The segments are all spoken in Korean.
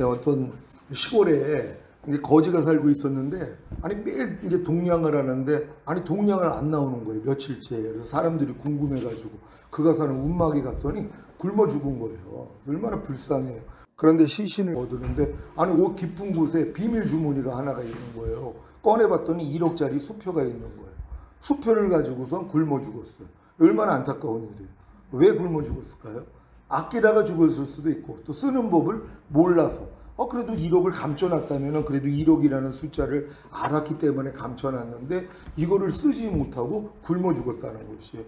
어떤 시골에 이제 거지가 살고 있었는데, 아니 매일 이제 동냥을 하는데, 아니 동냥을 안 나오는 거예요, 며칠째. 그래서 사람들이 궁금해가지고 그가 사는 운막에 갔더니 굶어 죽은 거예요. 얼마나 불쌍해요. 그런데 시신을 얻으는데, 아니 옷 깊은 곳에 비밀 주머니가 하나가 있는 거예요. 꺼내봤더니 1억짜리 수표가 있는 거예요. 수표를 가지고선 굶어 죽었어요. 얼마나 안타까운 일이에요. 왜 굶어 죽었을까요? 아끼다가 죽었을 수도 있고, 또 쓰는 법을 몰라서. 그래도 1억을 감춰놨다면 그래도 1억이라는 숫자를 알았기 때문에 감춰놨는데, 이거를 쓰지 못하고 굶어 죽었다는 것이에요.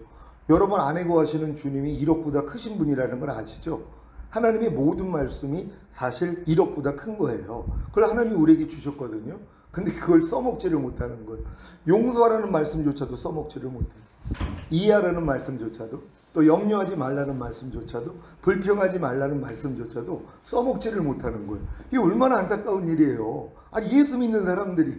여러분 안에 거하시는 주님이 1억보다 크신 분이라는 걸 아시죠? 하나님의 모든 말씀이 사실 1억보다 큰 거예요. 그걸 하나님이 우리에게 주셨거든요. 근데 그걸 써먹지를 못하는 거예요. 용서하라는 말씀조차도 써먹지를 못해요. 이해하라는 말씀조차도, 또 염려하지 말라는 말씀조차도, 불평하지 말라는 말씀조차도 써먹지를 못하는 거예요. 이게 얼마나 안타까운 일이에요. 아니 예수 믿는 사람들이,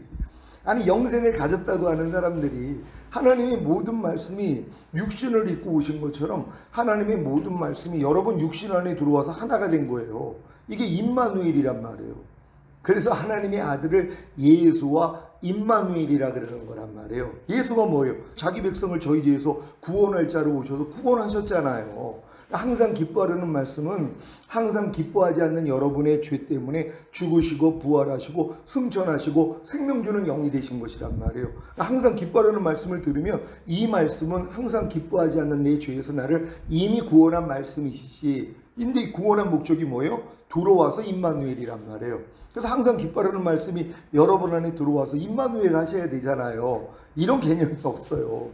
아니 영생을 가졌다고 하는 사람들이 하나님의 모든 말씀이 육신을 입고 오신 것처럼 하나님의 모든 말씀이 여러분 육신 안에 들어와서 하나가 된 거예요. 이게 임마누엘이란 말이에요. 그래서 하나님의 아들을 예수와 임마누엘이라 그러는 거란 말이에요. 예수가 뭐예요? 자기 백성을 저희 뒤에서 구원할 자로 오셔서 구원하셨잖아요. 항상 기뻐하라는 말씀은 항상 기뻐하지 않는 여러분의 죄 때문에 죽으시고 부활하시고 승천하시고 생명 주는 영이 되신 것이란 말이에요. 항상 기뻐하라는 말씀을 들으면 이 말씀은 항상 기뻐하지 않는 내 죄에서 나를 이미 구원한 말씀이시지. 근데 구원한 목적이 뭐예요? 들어와서 임마누엘이란 말이에요. 그래서 항상 기뻐하라는 말씀이 여러분 안에 들어와서 임마누엘 하셔야 되잖아요. 이런 개념이 없어요.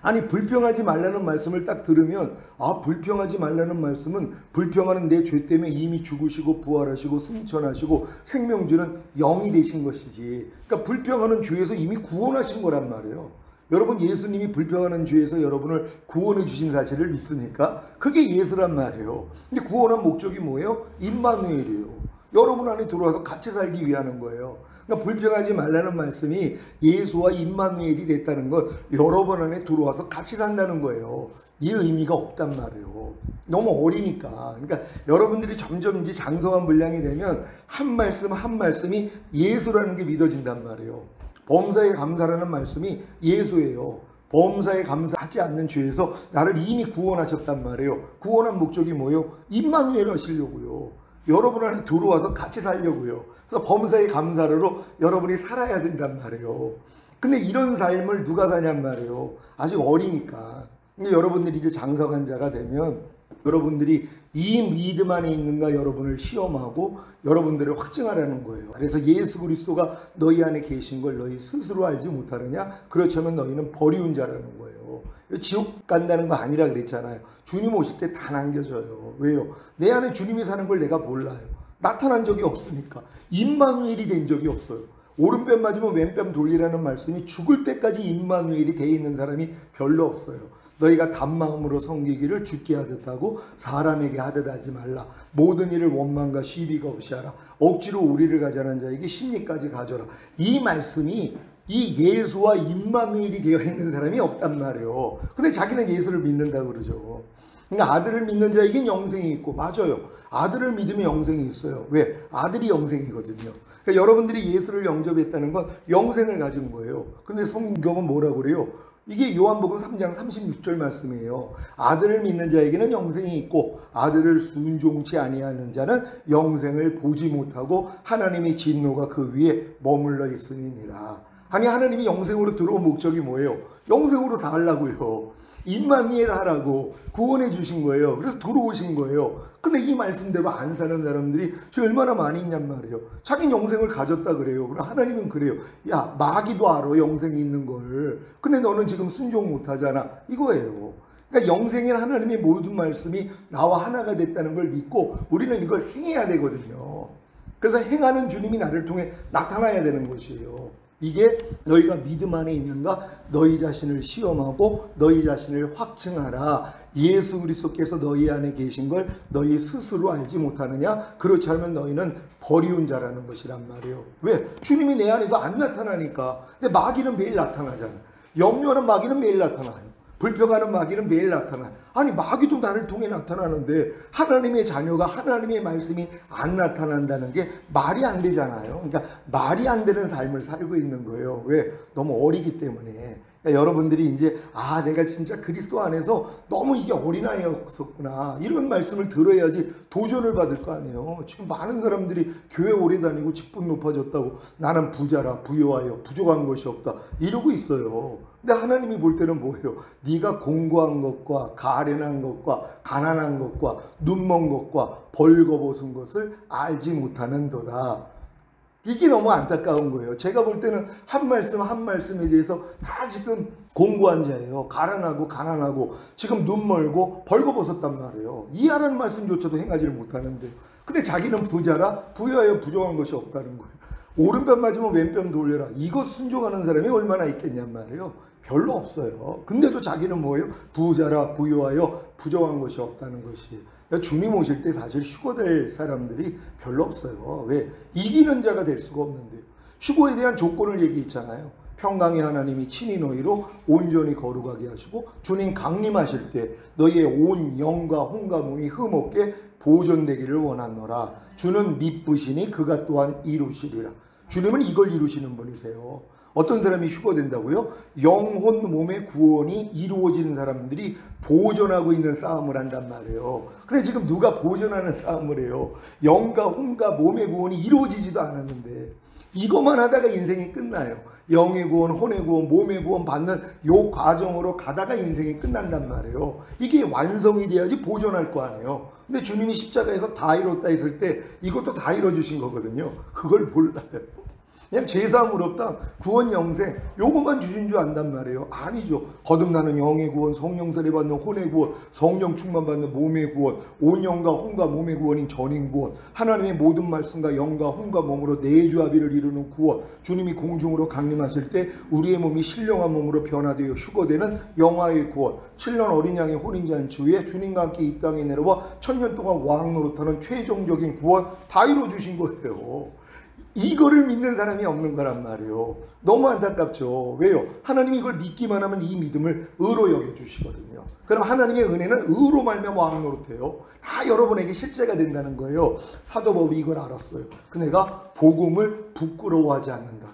아니 불평하지 말라는 말씀을 딱 들으면, 불평하지 말라는 말씀은 불평하는 내 죄 때문에 이미 죽으시고 부활하시고 승천하시고 생명 주는 영이 되신 것이지. 그러니까 불평하는 죄에서 이미 구원하신 거란 말이에요. 여러분 예수님이 불평하는 죄에서 여러분을 구원해 주신 사실을 믿습니까? 그게 예수란 말이에요. 근데 구원한 목적이 뭐예요? 임마누엘이에요. 여러분 안에 들어와서 같이 살기 위한 거예요. 그러니까 불평하지 말라는 말씀이 예수와 임마누엘이 됐다는 건 여러분 안에 들어와서 같이 산다는 거예요. 이 의미가 없단 말이에요. 너무 어리니까. 그러니까 여러분들이 점점 이제 장성한 분량이 되면 한 말씀 한 말씀이 예수라는 게 믿어진단 말이에요. 범사에 감사라는 말씀이 예수예요. 범사에 감사하지 않는 죄에서 나를 이미 구원하셨단 말이에요. 구원한 목적이 뭐예요? 임마누엘 하시려고요. 여러분 안에 들어와서 같이 살려고요. 그래서 범사에 감사로 여러분이 살아야 된단 말이에요. 근데 이런 삶을 누가 사냔 말이에요. 아직 어리니까. 근데 여러분들이 이제 장성한 자가 되면 여러분들이 이 믿음 안에 있는가 여러분을 시험하고 여러분들을 확증하라는 거예요. 그래서 예수 그리스도가 너희 안에 계신 걸 너희 스스로 알지 못하느냐? 그렇다면 너희는 버리운 자라는 거예요. 지옥 간다는 거 아니라 그랬잖아요. 주님 오실 때 다 남겨져요. 왜요? 내 안에 주님이 사는 걸 내가 몰라요. 나타난 적이 없으니까. 임마누엘이 된 적이 없어요. 오른뺨 맞으면 왼뺨 돌리라는 말씀이 죽을 때까지 임마누엘이 돼 있는 사람이 별로 없어요. 너희가 단마음으로 섬기기를 주께 하듯하고 사람에게 하듯 하지 말라. 모든 일을 원망과 시비가 없이 하라. 억지로 우리를 가자는 자에게 심리까지 가져라. 이 말씀이 이 예수와 임마누엘이 되어 있는 사람이 없단 말이에요. 근데 자기는 예수를 믿는다고 그러죠. 그러니까 아들을 믿는 자에겐 영생이 있고, 맞아요. 아들을 믿으면 영생이 있어요. 왜? 아들이 영생이거든요. 그러니까 여러분들이 예수를 영접했다는 건 영생을 가진 거예요. 근데 성경은 뭐라고 그래요? 이게 요한복음 3장 36절 말씀이에요. 아들을 믿는 자에게는 영생이 있고 아들을 순종치 아니하는 자는 영생을 보지 못하고 하나님의 진노가 그 위에 머물러 있으니라. 아니 하나님이 영생으로 들어온 목적이 뭐예요? 영생으로 살라고요. 임마누엘 하라고 구원해 주신 거예요. 그래서 들어오신 거예요. 근데 이 말씀대로 안 사는 사람들이 지금 얼마나 많이 있냔 말이에요. 자기는 영생을 가졌다 그래요. 그럼 하나님은 그래요. 야 마귀도 알아 영생이 있는 걸. 근데 너는 지금 순종 못하잖아. 이거예요. 그러니까 영생인 하나님의 모든 말씀이 나와 하나가 됐다는 걸 믿고 우리는 이걸 행해야 되거든요. 그래서 행하는 주님이 나를 통해 나타나야 되는 것이에요. 이게 너희가 믿음 안에 있는가? 너희 자신을 시험하고 너희 자신을 확증하라. 예수 그리스도께서 너희 안에 계신 걸 너희 스스로 알지 못하느냐? 그렇지 않으면 너희는 버리운 자라는 것이란 말이에요. 왜? 주님이 내 안에서 안 나타나니까. 근데 마귀는 매일 나타나잖아. 염려하는 마귀는 매일 나타나요. 불평하는 마귀는 매일 나타나요. 아니 마귀도 나를 통해 나타나는데 하나님의 자녀가 하나님의 말씀이 안 나타난다는 게 말이 안 되잖아요. 그러니까 말이 안 되는 삶을 살고 있는 거예요. 왜? 너무 어리기 때문에. 그러니까 여러분들이 이제 내가 진짜 그리스도 안에서 너무 이게 어린아이였었구나 이런 말씀을 들어야지 도전을 받을 거 아니에요. 지금 많은 사람들이 교회 오래 다니고 직분 높아졌다고 나는 부자라 부유하여 부족한 것이 없다 이러고 있어요. 근데 하나님이 볼 때는 뭐예요? 네가 공고한 것과 가련한 것과 가난한 것과 눈먼 것과 벌거벗은 것을 알지 못하는도다. 이게 너무 안타까운 거예요. 제가 볼 때는 한 말씀 한 말씀에 대해서 다 지금 공고한 자예요. 가난하고 가난하고 지금 눈 멀고 벌거벗었단 말이에요. 이하라는 말씀조차도 행하지를 못하는데 근데 자기는 부자라 부유하여 부족한 것이 없다는 거예요. 오른편 맞으면 왼편 돌려라. 이거 순종하는 사람이 얼마나 있겠냔 말이에요. 별로 없어요. 근데도 자기는 뭐예요? 부자라 부유하여 부족한 것이 없다는 것이. 주님 오실 때 사실 휴거될 사람들이 별로 없어요. 왜? 이기는 자가 될 수가 없는데요. 휴거에 대한 조건을 얘기했잖아요. 평강의 하나님이 친히 너희로 온전히 거룩하게 하시고 주님 강림하실 때 너희의 온 영과 혼과 몸이 흠없게 보존되기를 원하노라. 주는 미쁘시니 그가 또한 이루시리라. 주님은 이걸 이루시는 분이세요. 어떤 사람이 휴거된다고요? 영혼 몸의 구원이 이루어지는 사람들이 보존하고 있는 싸움을 한단 말이에요. 근데 지금 누가 보존하는 싸움을 해요? 영과 혼과 몸의 구원이 이루어지지도 않았는데 이것만 하다가 인생이 끝나요. 영의 구원, 혼의 구원, 몸의 구원 받는 요 과정으로 가다가 인생이 끝난단 말이에요. 이게 완성이 돼야지 보존할 거 아니에요. 근데 주님이 십자가에서 다 이뤘다 했을 때 이것도 다 이뤄주신 거거든요. 그걸 몰라요. 그냥 죄사함을 없다 구원 영생 요것만 주신 줄 안단 말이에요. 아니죠. 거듭나는 영의 구원, 성령 세례 받는 혼의 구원, 성령 충만 받는 몸의 구원, 온 영과 혼과 몸의 구원인 전인 구원, 하나님의 모든 말씀과 영과 혼과 몸으로 내주합의를 이루는 구원, 주님이 공중으로 강림하실 때 우리의 몸이 신령한 몸으로 변화되어 휴거되는 영화의 구원, 7년 어린 양의 혼인잔치 후에 주님과 함께 이 땅에 내려와 1000년 동안 왕 노릇하는 최종적인 구원 다 이루어주신 거예요. 이거를 믿는 사람이 없는 거란 말이에요. 너무 안타깝죠. 왜요? 하나님이 이걸 믿기만 하면 이 믿음을 의로 여겨주시거든요. 그럼 하나님의 은혜는 의로 말미암아 왕 노릇해요. 다 여러분에게 실제가 된다는 거예요. 사도 바울이 이걸 알았어요. 그네가 복음을 부끄러워하지 않는다.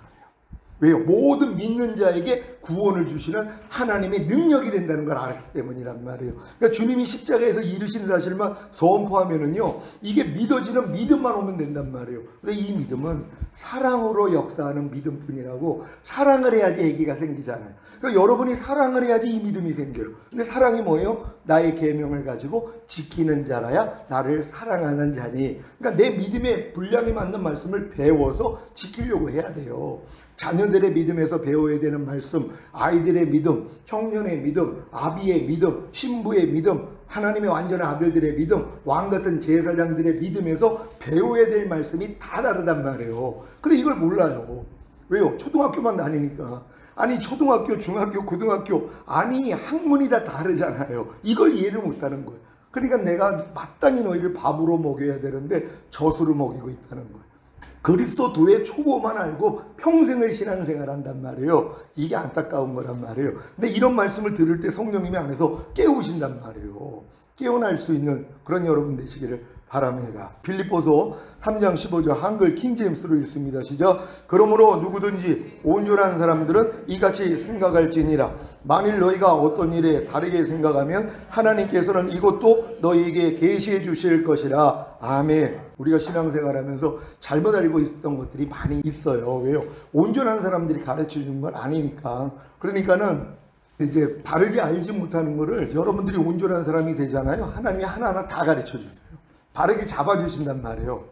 왜요? 모든 믿는 자에게 구원을 주시는 하나님의 능력이 된다는 걸 알았기 때문이란 말이에요. 그러니까 주님이 십자가에서 이루시는 사실만 선포하면은요, 이게 믿어지는 믿음만 오면 된단 말이에요. 근데 이 믿음은 사랑으로 역사하는 믿음뿐이라고, 사랑을 해야지 애기가 생기잖아요. 그러니까 여러분이 사랑을 해야지 이 믿음이 생겨요. 근데 사랑이 뭐예요? 나의 계명을 가지고 지키는 자라야 나를 사랑하는 자니. 그러니까 내 믿음의 분량에 맞는 말씀을 배워서 지키려고 해야 돼요. 자녀들의 믿음에서 배워야 되는 말씀, 아이들의 믿음, 청년의 믿음, 아비의 믿음, 신부의 믿음, 하나님의 완전한 아들들의 믿음, 왕같은 제사장들의 믿음에서 배워야 될 말씀이 다 다르단 말이에요. 근데 이걸 몰라요. 왜요? 초등학교만 다니니까. 아니 초등학교, 중학교, 고등학교, 아니 학문이 다 다르잖아요. 이걸 이해를 못하는 거예요. 그러니까 내가 마땅히 너희를 밥으로 먹여야 되는데 젖으로 먹이고 있다는 거예요. 그리스도도의 초보만 알고 평생을 신앙생활 한단 말이에요. 이게 안타까운 거란 말이에요. 근데 이런 말씀을 들을 때 성령님이 안에서 깨우신단 말이에요. 깨어날 수 있는 그런 여러분 되시기를 바랍니다. 빌립보서 3장 15절 한글 킹제임스로 읽습니다. 시작. 그러므로 누구든지 온전한 사람들은 이같이 생각할지니라. 만일 너희가 어떤 일에 다르게 생각하면 하나님께서는 이것도 너희에게 계시해 주실 것이라. 아멘. 우리가 신앙생활하면서 잘못 알고 있었던 것들이 많이 있어요. 왜요? 온전한 사람들이 가르쳐 주는 건 아니니까. 그러니까는 이제 바르게 알지 못하는 거를 여러분들이 온전한 사람이 되잖아요. 하나님이 하나하나 다 가르쳐 주세요. 바르게 잡아주신단 말이에요.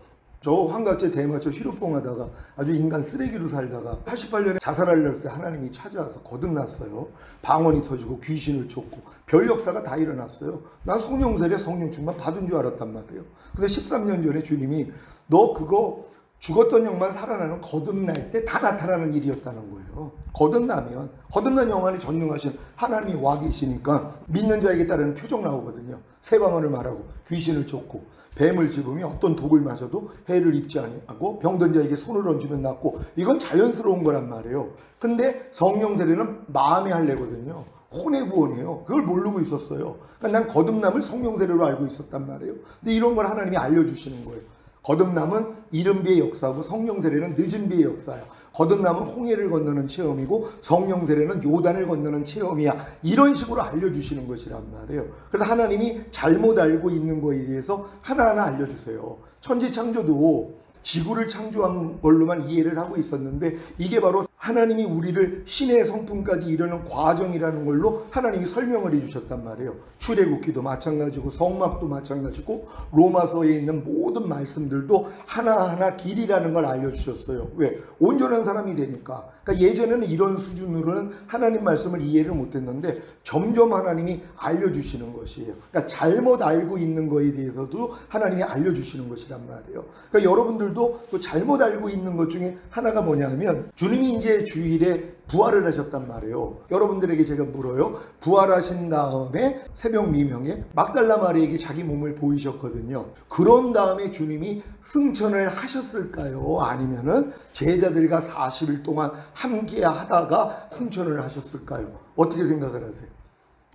저 환갑제 대마초 히로뽕 하다가 아주 인간 쓰레기로 살다가 88년에 자살하려고 할 때 하나님이 찾아와서 거듭났어요. 방언이 터지고 귀신을 쫓고 별 역사가 다 일어났어요. 난 성령세례 성령 충만 받은 줄 알았단 말이에요. 근데 13년 전에 주님이 너 그거 죽었던 영만 살아나는 거듭날 때 다 나타나는 일이었다는 거예요. 거듭나면 거듭난 영안에 전능하신 하나님이 와 계시니까 믿는 자에게 따르는 표적 나오거든요. 새 방언을 말하고 귀신을 쫓고 뱀을 집으며 어떤 독을 마셔도 해를 입지 아니하고 병든 자에게 손을 얹으면 낫고 이건 자연스러운 거란 말이에요. 근데 성령 세례는 마음의 할례거든요. 혼의 구원이에요. 그걸 모르고 있었어요. 그러니까 난 거듭남을 성령 세례로 알고 있었단 말이에요. 근데 이런 걸 하나님이 알려주시는 거예요. 거듭남은 이른 비의 역사고 성령 세례는 늦은 비의 역사야. 거듭남은 홍해를 건너는 체험이고 성령 세례는 요단을 건너는 체험이야. 이런 식으로 알려주시는 것이란 말이에요. 그래서 하나님이 잘못 알고 있는 거에 대해서 하나하나 알려주세요. 천지 창조도 지구를 창조한 걸로만 이해를 하고 있었는데 이게 바로 하나님이 우리를 신의 성품까지 이르는 과정이라는 걸로 하나님이 설명을 해주셨단 말이에요. 출애굽기도 마찬가지고 성막도 마찬가지고 로마서에 있는 모든 말씀들도 하나하나 길이라는 걸 알려주셨어요. 왜? 온전한 사람이 되니까. 그러니까 예전에는 이런 수준으로는 하나님 말씀을 이해를 못했는데 점점 하나님이 알려주시는 것이에요. 그러니까 잘못 알고 있는 거에 대해서도 하나님이 알려주시는 것이란 말이에요. 그러니까 여러분들도 또 잘못 알고 있는 것 중에 하나가 뭐냐면 주님이 이제 주일에 부활을 하셨단 말이에요. 여러분들에게 제가 물어요. 부활하신 다음에 새벽 미명에 막달라 마리에게 자기 몸을 보이셨거든요. 그런 다음에 주님이 승천을 하셨을까요? 아니면은 제자들과 40일 동안 함께 하다가 승천을 하셨을까요? 어떻게 생각을 하세요?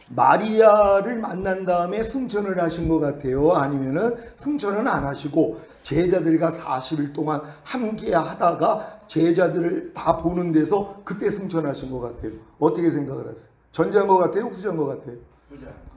마리아를 만난 다음에 승천을 하신 것 같아요? 아니면은 승천은 안 하시고 제자들과 40일 동안 함께 하다가 제자들을 다 보는 데서 그때 승천하신 것 같아요? 어떻게 생각을 하세요? 전자인 것 같아요? 후자인 것 같아요?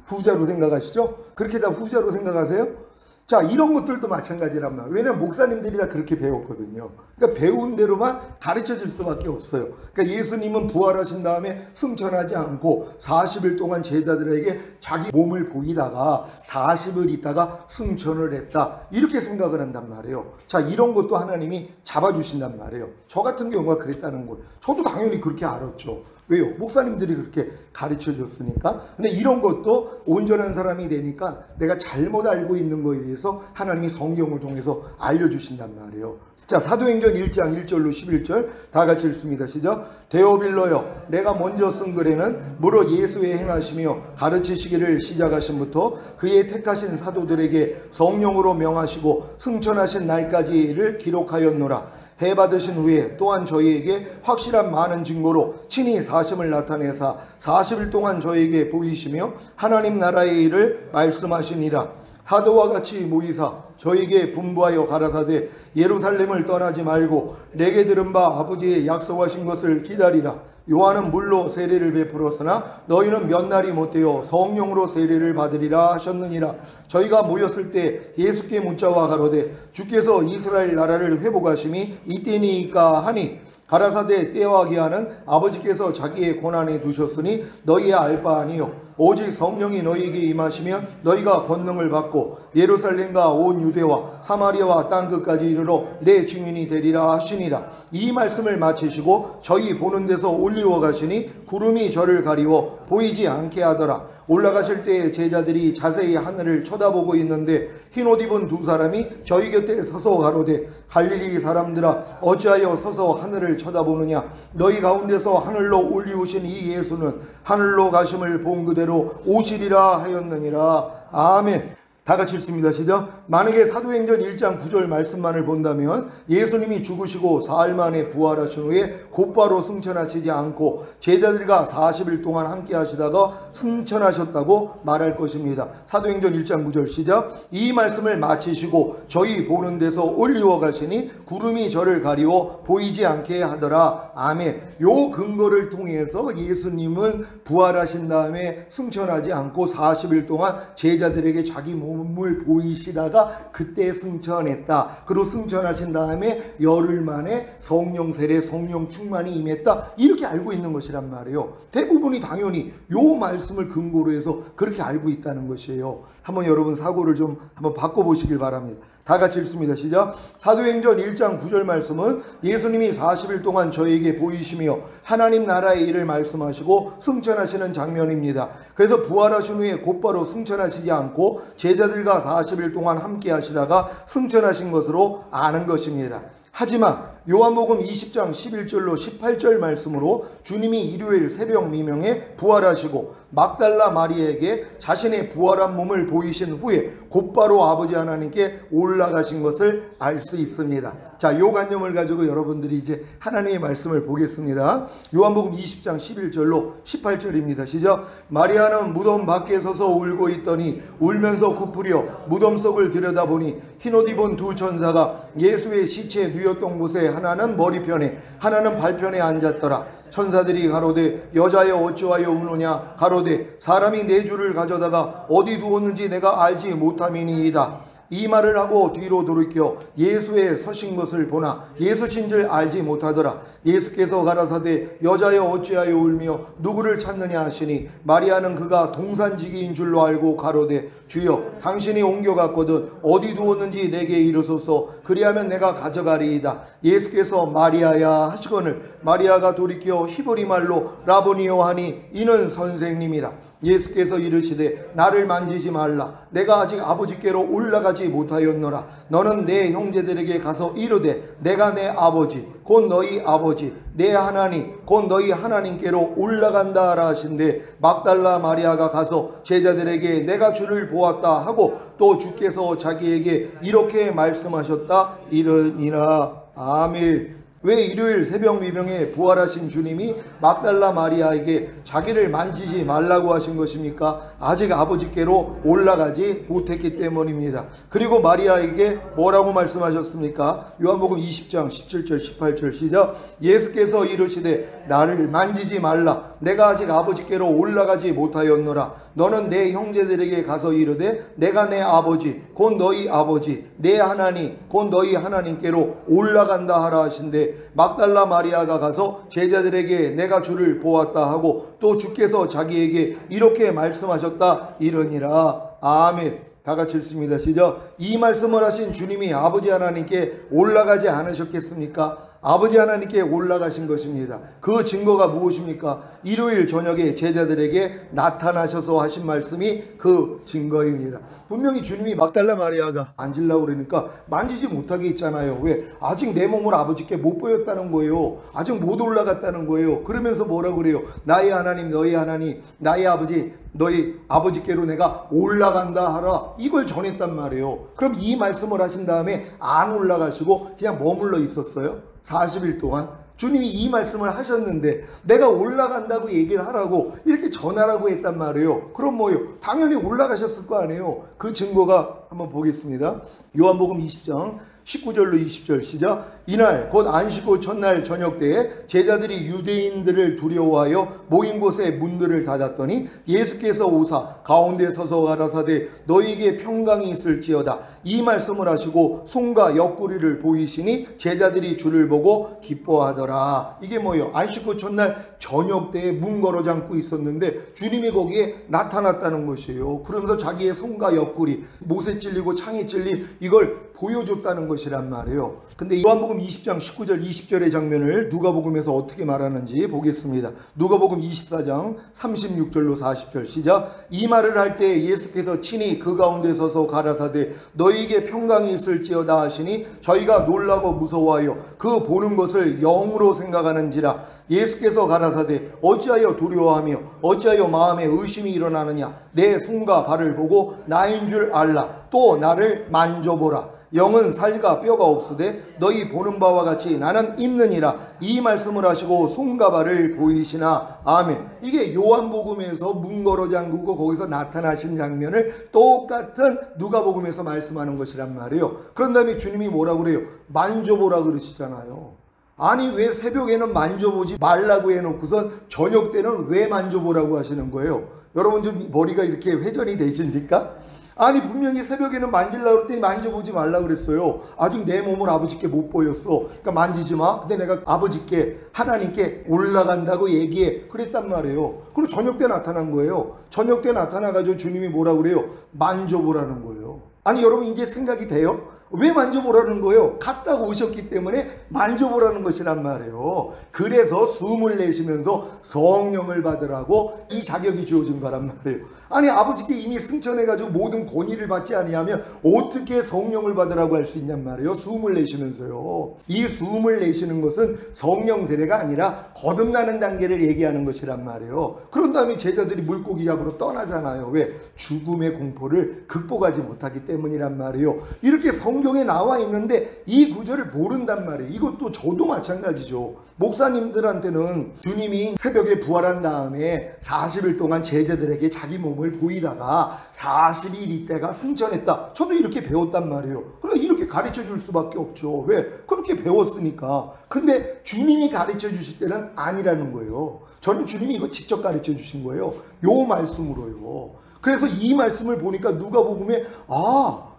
후자로 생각하시죠? 그렇게 다 후자로 생각하세요? 자, 이런 것들도 마찬가지란 말이에요. 왜냐하면 목사님들이 다 그렇게 배웠거든요. 그러니까 배운 대로만 가르쳐 줄 수밖에 없어요. 그러니까 예수님은 부활하신 다음에 승천하지 않고 40일 동안 제자들에게 자기 몸을 보이다가 40일 있다가 승천을 했다. 이렇게 생각을 한단 말이에요. 자, 이런 것도 하나님이 잡아주신단 말이에요. 저 같은 경우가 그랬다는 거예요. 저도 당연히 그렇게 알았죠. 왜요? 목사님들이 그렇게 가르쳐 줬으니까. 근데 이런 것도 온전한 사람이 되니까 내가 잘못 알고 있는 거에 대해서 하나님이 성경을 통해서 알려주신단 말이에요. 자, 사도행전 1장 1절로 11절 다 같이 읽습니다. 시작. 데오빌로여, 내가 먼저 쓴 글에는 무릇 예수의 행하시며 가르치시기를 시작하신부터 그의 택하신 사도들에게 성령으로 명하시고 승천하신 날까지를 기록하였노라. 해 받으신 후에 또한 저희에게 확실한 많은 증거로 친히 사심을 나타내사 40일 동안 저희에게 보이시며 하나님 나라의 일을 말씀하시니라. 하도와 같이 모이사 저에게 분부하여 가라사대 예루살렘을 떠나지 말고 내게 들은 바 아버지의 약속하신 것을 기다리라. 요한은 물로 세례를 베풀었으나 너희는 몇 날이 못되어 성령으로 세례를 받으리라 하셨느니라. 저희가 모였을 때 예수께 묻자와 가로되 주께서 이스라엘 나라를 회복하심이 이때니까 하니 가라사대 때와 기한은 아버지께서 자기의 권한에 두셨으니 너희의 알 바 아니요 오직 성령이 너희에게 임하시면 너희가 권능을 받고 예루살렘과 온 유대와 사마리아와 땅끝까지 이르러 내 증인이 되리라 하시니라. 이 말씀을 마치시고 저희 보는 데서 올리워 가시니 구름이 저를 가리워 보이지 않게 하더라. 올라가실 때 제자들이 자세히 하늘을 쳐다보고 있는데 흰옷 입은 두 사람이 저희 곁에 서서 가로되 갈릴리 사람들아 어찌하여 서서 하늘을 쳐다보느냐. 너희 가운데서 하늘로 올리우신 이 예수는 하늘로 가심을 본 그대로 오시리라 하였느니라. 아멘. 다 같이 읽습니다. 시작. 만약에 사도행전 1장 9절 말씀만을 본다면 예수님이 죽으시고 사흘 만에 부활하신 후에 곧바로 승천하시지 않고 제자들과 40일 동안 함께 하시다가 승천하셨다고 말할 것입니다. 사도행전 1장 9절 시작. 이 말씀을 마치시고 저희 보는 데서 올리워 가시니 구름이 저를 가리워 보이지 않게 하더라. 아멘. 요 근거를 통해서 예수님은 부활하신 다음에 승천하지 않고 40일 동안 제자들에게 자기 몸을 보이시다가 그때 승천했다. 그리고 승천하신 다음에 열흘 만에 성령 세례, 성령 충만이 임했다. 이렇게 알고 있는 것이란 말이에요. 대부분이 당연히 요 말씀을 근거로 해서 그렇게 알고 있다는 것이에요. 한번 여러분 사고를 좀 한번 바꿔보시길 바랍니다. 다 같이 읽습니다. 시작. 사도행전 1장 9절 말씀은 예수님이 40일 동안 저에게 보이시며 하나님 나라의 일을 말씀하시고 승천하시는 장면입니다. 그래서 부활하신 후에 곧바로 승천하시지 않고 제자들과 40일 동안 함께 하시다가 승천하신 것으로 아는 것입니다. 하지만 요한복음 20장 11절로 18절 말씀으로 주님이 일요일 새벽 미명에 부활하시고 막달라 마리아에게 자신의 부활한 몸을 보이신 후에 곧바로 아버지 하나님께 올라가신 것을 알 수 있습니다. 자, 요 관념을 가지고 여러분들이 이제 하나님의 말씀을 보겠습니다. 요한복음 20장 11절로 18절입니다. 시작. 마리아는 무덤 밖에 서서 울고 있더니 울면서 굽으려 무덤 속을 들여다보니 흰옷 입은 두 천사가 예수의 시체 누였던 곳에 하나는 머리편에 하나는 발편에 앉았더라. 천사들이 가로되 여자여 어찌하여 우느냐 가로되 사람이 내 주를 가져다가 어디 두었는지 내가 알지 못함이니이다. 이 말을 하고 뒤로 돌이켜 예수의 서신 것을 보나 예수신 줄 알지 못하더라. 예수께서 가라사대 여자여 어찌하여 울며 누구를 찾느냐 하시니 마리아는 그가 동산지기인 줄로 알고 가로되 주여 당신이 옮겨갔거든 어디 두었는지 내게 이르소서 그리하면 내가 가져가리이다. 예수께서 마리아야 하시거늘 마리아가 돌이켜 히브리 말로 라보니오 하니 이는 선생님이라. 예수께서 이르시되 나를 만지지 말라. 내가 아직 아버지께로 올라가지 못하였노라. 너는 내 형제들에게 가서 이르되 내가 내 아버지 곧 너희 아버지 내 하나님 곧 너희 하나님께로 올라간다 하라 하신대 막달라 마리아가 가서 제자들에게 내가 주를 보았다 하고 또 주께서 자기에게 이렇게 말씀하셨다 이르니라. 아멘. 왜 일요일 새벽 미명에 부활하신 주님이 막달라 마리아에게 자기를 만지지 말라고 하신 것입니까? 아직 아버지께로 올라가지 못했기 때문입니다. 그리고 마리아에게 뭐라고 말씀하셨습니까? 요한복음 20장 17절 18절 시작. 예수께서 이르시되 나를 만지지 말라. 내가 아직 아버지께로 올라가지 못하였노라. 너는 내 형제들에게 가서 이르되 내가 내 아버지 곧 너희 아버지 내 하나님 곧 너희 하나님께로 올라간다 하라 하신대 막달라 마리아가 가서 제자들에게 내가 주를 보았다 하고 또 주께서 자기에게 이렇게 말씀하셨다 이르니라. 아멘. 다 같이 읽습니다. 시작. 이 말씀을 하신 주님이 아버지 하나님께 올라가지 않으셨겠습니까? 아버지 하나님께 올라가신 것입니다. 그 증거가 무엇입니까? 일요일 저녁에 제자들에게 나타나셔서 하신 말씀이 그 증거입니다. 분명히 주님이 막달라 마리아가 만지려고 그러니까 만지지 못하게 있잖아요. 왜? 아직 내 몸을 아버지께 못 보였다는 거예요. 아직 못 올라갔다는 거예요. 그러면서 뭐라고 그래요? 나의 하나님 너희 하나님 나의 아버지 너희 아버지께로 내가 올라간다 하라. 이걸 전했단 말이에요. 그럼 이 말씀을 하신 다음에 안 올라가시고 그냥 머물러 있었어요? 40일 동안 주님이 이 말씀을 하셨는데 내가 올라간다고 얘기를 하라고 이렇게 전하라고 했단 말이에요. 그럼 뭐요? 당연히 올라가셨을 거 아니에요. 그 증거가 한번 보겠습니다. 요한복음 20장 19절로 20절 시작. 이날 곧 안식구 첫날 저녁 때에 제자들이 유대인들을 두려워하여 모인 곳에 문들을 닫았더니 예수께서 오사 가운데 서서 가라사대 너희에게 평강이 있을지어다. 이 말씀을 하시고 손과 옆구리를 보이시니 제자들이 주를 보고 기뻐하더라. 이게 뭐예요? 안식구 첫날 저녁 때에 문 걸어 잠고 있었는데 주님이 거기에 나타났다는 것이에요. 그러면서 자기의 손과 옆구리 못에 찔리고 창에 찔린 이걸 보여줬다는 것이란 말이에요. 근데 요한복음 20장 19절 20절의 장면을 누가복음에서 어떻게 말하는지 보겠습니다. 누가복음 24장 36절로 40절 시작. 이 말을 할 때 예수께서 친히 그 가운데 서서 가라사대 너희에게 평강이 있을지어다 하시니 저희가 놀라고 무서워하여 그 보는 것을 영으로 생각하는지라. 예수께서 가라사대 어찌하여 두려워하며 어찌하여 마음에 의심이 일어나느냐. 내 손과 발을 보고 나인 줄 알라. 또 나를 만져보라. 영은 살과 뼈가 없으되 너희 보는 바와 같이 나는 있느니라. 이 말씀을 하시고 손과 발을 보이시나. 아멘. 이게 요한복음에서 문 걸어 잠그고 거기서 나타나신 장면을 똑같은 누가복음에서 말씀하는 것이란 말이에요. 그런 다음에 주님이 뭐라고 그래요? 만져보라 그러시잖아요. 아니 왜 새벽에는 만져보지 말라고 해놓고선 저녁 때는 왜 만져보라고 하시는 거예요? 여러분 좀 머리가 이렇게 회전이 되십니까? 아니 분명히 새벽에는 만지려고 그랬더니 만져보지 말라고 그랬어요. 아직 내 몸을 아버지께 못 보였어. 그러니까 만지지 마. 근데 내가 아버지께 하나님께 올라간다고 얘기해. 그랬단 말이에요. 그리고 저녁 때 나타난 거예요. 저녁 때 나타나가지고 주님이 뭐라고 그래요? 만져보라는 거예요. 아니 여러분 이제 생각이 돼요? 왜 만져보라는 거예요? 갔다 오셨기 때문에 만져보라는 것이란 말이에요. 그래서 숨을 내쉬면서 성령을 받으라고 이 자격이 주어진 거란 말이에요. 아니 아버지께 이미 승천해가지고 모든 권위를 받지 아니하면 어떻게 성령을 받으라고 할 수 있냔 말이에요. 숨을 내쉬면서요. 이 숨을 내쉬는 것은 성령 세례가 아니라 거듭나는 단계를 얘기하는 것이란 말이에요. 그런 다음에 제자들이 물고기 잡으러 떠나잖아요. 왜? 죽음의 공포를 극복하지 못하기 때문이란 말이에요. 이렇게 성경에 나와 있는데 이 구절을 모른단 말이에요. 이것도 저도 마찬가지죠. 목사님들한테는 주님이 새벽에 부활한 다음에 40일 동안 제자들에게 자기 몸을 보이다가 40일 있다가 승천했다. 저도 이렇게 배웠단 말이에요. 그러니까 이렇게 가르쳐 줄 수밖에 없죠. 왜? 그렇게 배웠으니까. 근데 주님이 가르쳐 주실 때는 아니라는 거예요. 저는 주님이 이거 직접 가르쳐 주신 거예요. 요 말씀으로요. 그래서 이 말씀을 보니까 누가복음에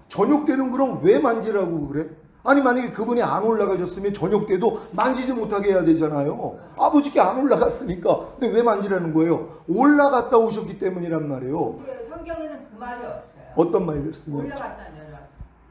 저녁 때는 그럼 왜 만지라고 그래? 아니 만약에 그분이 안 올라가셨으면 저녁 때도 만지지 못하게 해야 되잖아요. 아버지께 안 올라갔으니까. 근데 왜 만지라는 거예요? 올라갔다 오셨기 때문이란 말이에요. 성경에는 그 말이 없어요. 어떤 말씀이요? 올라갔다는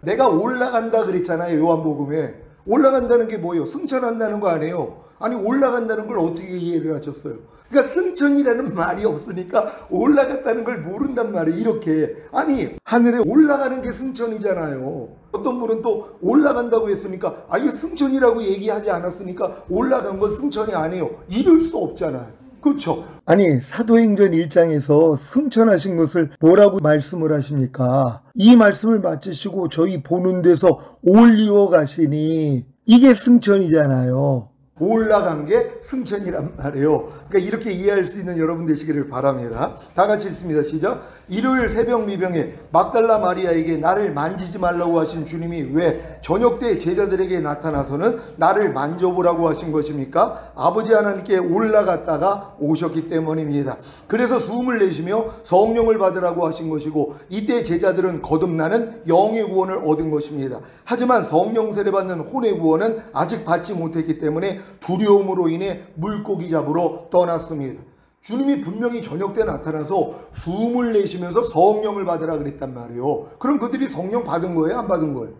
내가 올라간다 그랬잖아요. 요한복음에. 올라간다는 게 뭐예요? 승천한다는 거 아니에요. 아니 올라간다는 걸 어떻게 이해를 하셨어요? 그러니까 승천이라는 말이 없으니까 올라갔다는 걸 모른단 말이에요. 이렇게. 아니 하늘에 올라가는 게 승천이잖아요. 어떤 분은 또 올라간다고 했으니까 이거 승천이라고 얘기하지 않았으니까 올라간 건 승천이 아니에요. 이럴 수 없잖아요. 그렇죠? 아니 사도행전 1장에서 승천하신 것을 뭐라고 말씀을 하십니까? 이 말씀을 마치시고 저희 보는 데서 올리워 가시니 이게 승천이잖아요. 올라간 게 승천이란 말이에요. 그러니까 이렇게 이해할 수 있는 여러분 되시기를 바랍니다. 다 같이 읽습니다. 시작. 일요일 새벽 미병에 막달라 마리아에게 나를 만지지 말라고 하신 주님이 왜 저녁 때 제자들에게 나타나서는 나를 만져보라고 하신 것입니까? 아버지 하나님께 올라갔다가 오셨기 때문입니다. 그래서 숨을 내쉬며 성령을 받으라고 하신 것이고 이때 제자들은 거듭나는 영의 구원을 얻은 것입니다. 하지만 성령 세례 받는 혼의 구원은 아직 받지 못했기 때문에 두려움으로 인해 물고기 잡으러 떠났습니다. 주님이 분명히 저녁 때 나타나서 숨을 내쉬면서 성령을 받으라 그랬단 말이에요. 그럼 그들이 성령 받은 거예요? 안 받은 거예요?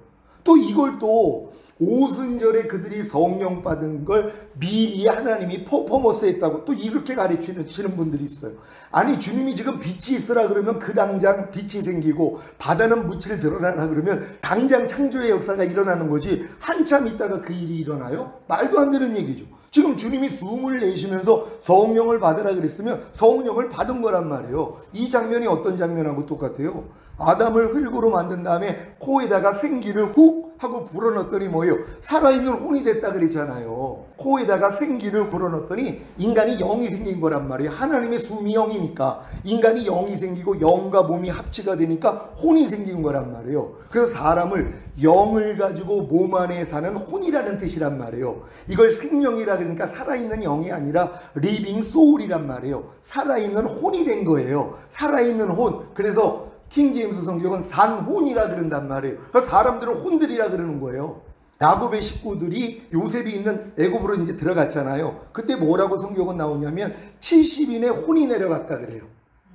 또 이걸 또 오순절에 그들이 성령 받은 걸 미리 하나님이 퍼포먼스 했다고 또 이렇게 가르치는 분들이 있어요. 아니 주님이 지금 빛이 있으라 그러면 그 당장 빛이 생기고 바다는 무치를 드러나라 그러면 당장 창조의 역사가 일어나는 거지 한참 있다가 그 일이 일어나요? 말도 안 되는 얘기죠. 지금 주님이 숨을 내쉬면서 성령을 받으라 그랬으면 성령을 받은 거란 말이에요. 이 장면이 어떤 장면하고 똑같아요? 아담을 흙으로 만든 다음에 코에다가 생기를 훅 하고 불어넣었더니 뭐예요? 살아있는 혼이 됐다 그랬잖아요. 코에다가 생기를 불어넣었더니 인간이 영이 생긴 거란 말이에요. 하나님의 숨이 영이니까 인간이 영이 생기고 영과 몸이 합치가 되니까 혼이 생긴 거란 말이에요. 그래서 사람을 영을 가지고 몸 안에 사는 혼이라는 뜻이란 말이에요. 이걸 생명이라 그러니까 살아있는 영이 아니라 리빙 소울이란 말이에요. 살아있는 혼이 된 거예요. 살아있는 혼. 그래서 킹제임스 성경은 산혼이라 그런단 말이에요. 그래서 사람들은 혼들이라 그러는 거예요. 야곱의 식구들이 요셉이 있는 애굽으로 이제 들어갔잖아요. 그때 뭐라고 성경은 나오냐면 70인의 혼이 내려갔다 그래요.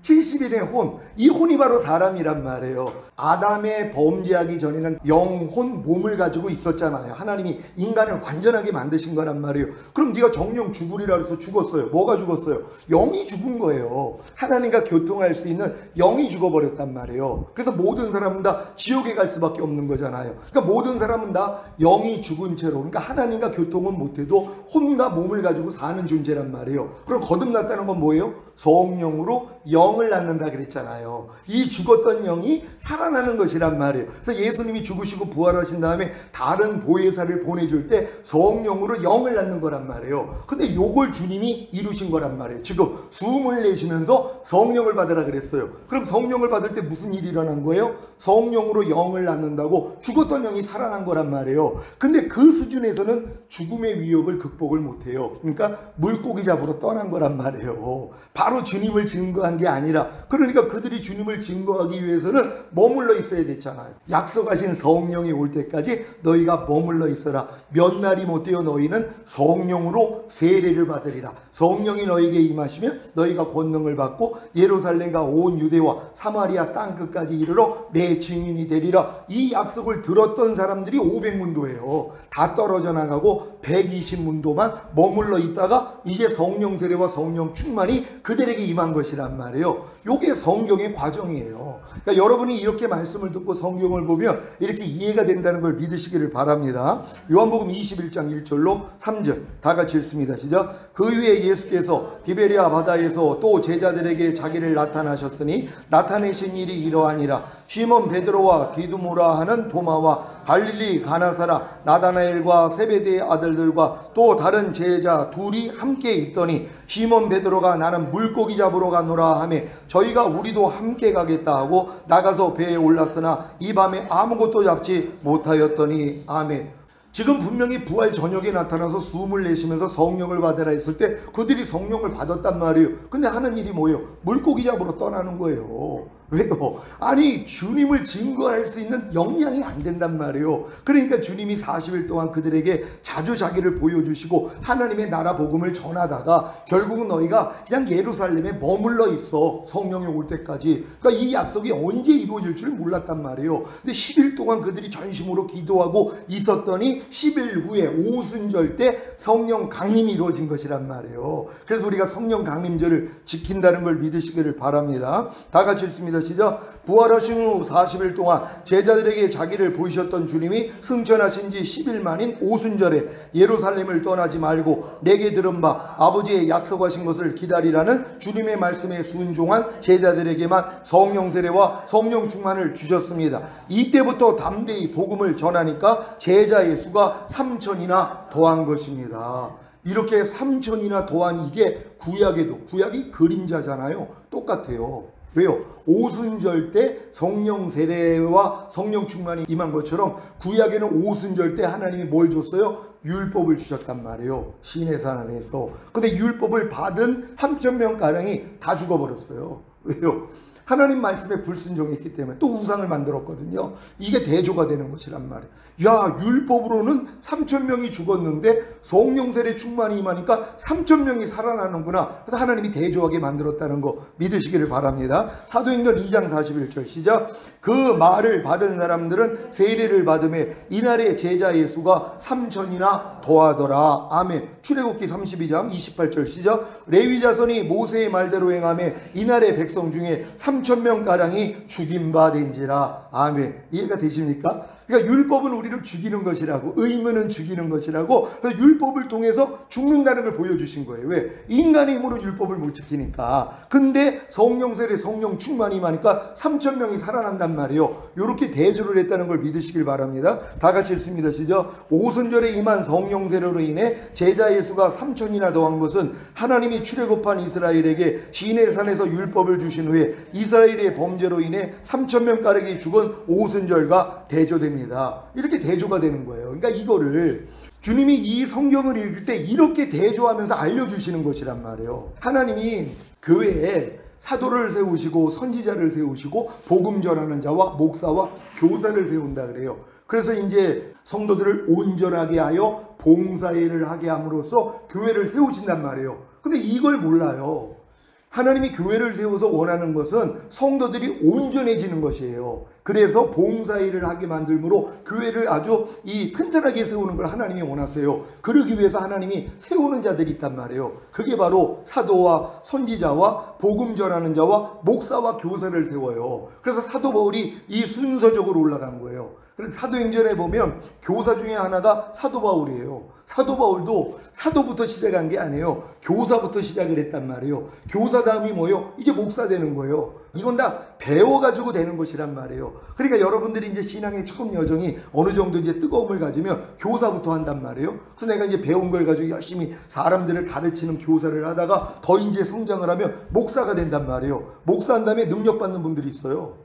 70인의 혼. 이 혼이 바로 사람이란 말이에요. 아담의 범죄하기 전에는 영혼 몸을 가지고 있었잖아요. 하나님이 인간을 완전하게 만드신 거란 말이에요. 그럼 네가 정령 죽으리라 해서 죽었어요. 뭐가 죽었어요? 영이 죽은 거예요. 하나님과 교통할 수 있는 영이 죽어버렸단 말이에요. 그래서 모든 사람은 다 지옥에 갈 수밖에 없는 거잖아요. 그러니까 모든 사람은 다 영이 죽은 채로, 그러니까 하나님과 교통은 못해도 혼과 몸을 가지고 사는 존재란 말이에요. 그럼 거듭났다는 건 뭐예요? 성령으로 영을 낳는다 그랬잖아요. 이 죽었던 영이 살아나는 것이란 말이에요. 그래서 예수님이 죽으시고 부활하신 다음에 다른 보혜사를 보내줄 때 성령으로 영을 낳는 거란 말이에요. 근데 요걸 주님이 이루신 거란 말이에요. 지금 숨을 내쉬면서 성령을 받으라 그랬어요. 그럼 성령을 받을 때 무슨 일이 일어난 거예요? 성령으로 영을 낳는다고 죽었던 영이 살아난 거란 말이에요. 근데 그 수준에서는 죽음의 위협을 극복을 못해요. 그러니까 물고기 잡으러 떠난 거란 말이에요. 바로 주님을 증거한 게 아니라 아니라, 그러니까 그들이 주님을 증거하기 위해서는 머물러 있어야 됐잖아요. 약속하신 성령이 올 때까지 너희가 머물러 있어라. 몇 날이 못되어 너희는 성령으로 세례를 받으리라. 성령이 너희에게 임하시면 너희가 권능을 받고 예루살렘과 온 유대와 사마리아 땅끝까지 이르러 내 증인이 되리라. 이 약속을 들었던 사람들이 500문도예요. 다 떨어져 나가고 120문도만 머물러 있다가 이제 성령 세례와 성령 충만이 그들에게 임한 것이란 말이에요. 이게 성경의 과정이에요. 그러니까 여러분이 이렇게 말씀을 듣고 성경을 보면 이렇게 이해가 된다는 걸 믿으시기를 바랍니다. 요한복음 21장 1절로 3절 다 같이 읽습니다. 시작. 그 후에 예수께서 디베리아 바다에서 또 제자들에게 자기를 나타나셨으니 나타내신 일이 이러하니라. 시몬 베드로와 디두모라 하는 도마와 갈릴리 가나사라 나다나엘과 세베대의 아들들과 또 다른 제자 둘이 함께 있더니 시몬 베드로가 나는 물고기 잡으러 가노라 하며 저희가 우리도 함께 가겠다 하고 나가서 배에 올랐으나 이 밤에 아무것도 잡지 못하였더니 아멘. 지금 분명히 부활 저녁에 나타나서 숨을 내쉬면서 성령을 받으라 했을 때 그들이 성령을 받았단 말이에요. 근데 하는 일이 뭐예요? 물고기 잡으러 떠나는 거예요. 왜요? 아니 주님을 증거할 수 있는 역량이 안 된단 말이에요. 그러니까 주님이 40일 동안 그들에게 자주 자기를 보여주시고 하나님의 나라 복음을 전하다가 결국은 너희가 그냥 예루살렘에 머물러 있어. 성령이 올 때까지. 그러니까 이 약속이 언제 이루어질 줄 몰랐단 말이에요. 근데 10일 동안 그들이 전심으로 기도하고 있었더니 10일 후에 오순절 때 성령 강림이 이루어진 것이란 말이에요. 그래서 우리가 성령 강림절을 지킨다는 걸 믿으시기를 바랍니다. 다 같이 읽습니다. 시작. 부활하신 후 40일 동안 제자들에게 자기를 보이셨던 주님이 승천하신 지 10일 만인 오순절에 예루살렘을 떠나지 말고 내게 들은 바 아버지의 약속하신 것을 기다리라는 주님의 말씀에 순종한 제자들에게만 성령 세례와 성령 충만을 주셨습니다. 이때부터 담대히 복음을 전하니까 제자의 수가 3,000이나 더한 것입니다. 이렇게 3,000이나 더한 이게 구약에도, 구약이 그림자잖아요. 똑같아요. 왜요? 오순절 때 성령 세례와 성령 충만이 임한 것처럼 구약에는 오순절 때 하나님이 뭘 줬어요? 율법을 주셨단 말이에요. 시내산 안에서. 근데 율법을 받은 3,000명가량이 다 죽어버렸어요. 왜요? 하나님 말씀에 불순종했기 때문에 또 우상을 만들었거든요. 이게 대조가 되는 것이란 말이에요. 야, 율법으로는 3,000명이 죽었는데 성령 세례 충만이 임하니까 3,000명이 살아나는구나. 그래서 하나님이 대조하게 만들었다는 거 믿으시기를 바랍니다. 사도행전 2장 41절 시작. 그 말을 받은 사람들은 세례를 받음에 이날의 제자의 수가 3,000이나 더하더라. 아멘. 출애굽기 32장 28절 시작. 레위 자손이 모세의 말대로 행하며 이날의 백성 중에 3,000명가량이 죽임 바 된지라. 아멘. 이해가 되십니까? 그러니까 율법은 우리를 죽이는 것이라고, 의무는 죽이는 것이라고, 그래서 율법을 통해서 죽는다는 걸 보여주신 거예요. 왜? 인간의 힘으로 율법을 못 지키니까. 근데 성령 세례, 성령 충만이 임하니까 3,000명이 살아난단 말이에요. 이렇게 대조를 했다는 걸 믿으시길 바랍니다. 다 같이 읽습니다. 시작. 오순절에 임한 성령 세례로 인해 제자의 수가 3,000이나 더한 것은 하나님이 출애굽한 이스라엘에게 시내산에서 율법을 주신 후에 이스라엘의 범죄로 인해 3,000명가량이 죽은 오순절과 대조됩니다. 이렇게 대조가 되는 거예요. 그러니까 이거를 주님이 이 성경을 읽을 때 이렇게 대조하면서 알려주시는 것이란 말이에요. 하나님이 교회에 사도를 세우시고 선지자를 세우시고 복음 전하는 자와 목사와 교사를 세운다 그래요. 그래서 이제 성도들을 온전하게 하여 봉사일을 하게 함으로써 교회를 세우신단 말이에요. 근데 이걸 몰라요. 하나님이 교회를 세워서 원하는 것은 성도들이 온전해지는 것이에요. 그래서 봉사일을 하게 만들므로 교회를 아주 튼튼하게 세우는 걸 하나님이 원하세요. 그러기 위해서 하나님이 세우는 자들이 있단 말이에요. 그게 바로 사도와 선지자와 복음 전하는 자와 목사와 교사를 세워요. 그래서 사도 바울이 이 순서적으로 올라간 거예요. 그래서 사도행전에 보면 교사 중에 하나가 사도 바울이에요. 사도 바울도 사도부터 시작한 게 아니에요. 교사부터 시작을 했단 말이에요. 교사 다음이 뭐예요? 이제 목사 되는 거예요. 이건 다 배워가지고 되는 것이란 말이에요. 그러니까 여러분들이 이제 신앙의 처음 여정이 어느 정도 이제 뜨거움을 가지면 교사부터 한단 말이에요. 그래서 내가 이제 배운 걸 가지고 열심히 사람들을 가르치는 교사를 하다가 더 이제 성장을 하면 목사가 된단 말이에요. 목사 한 다음에 능력 받는 분들이 있어요.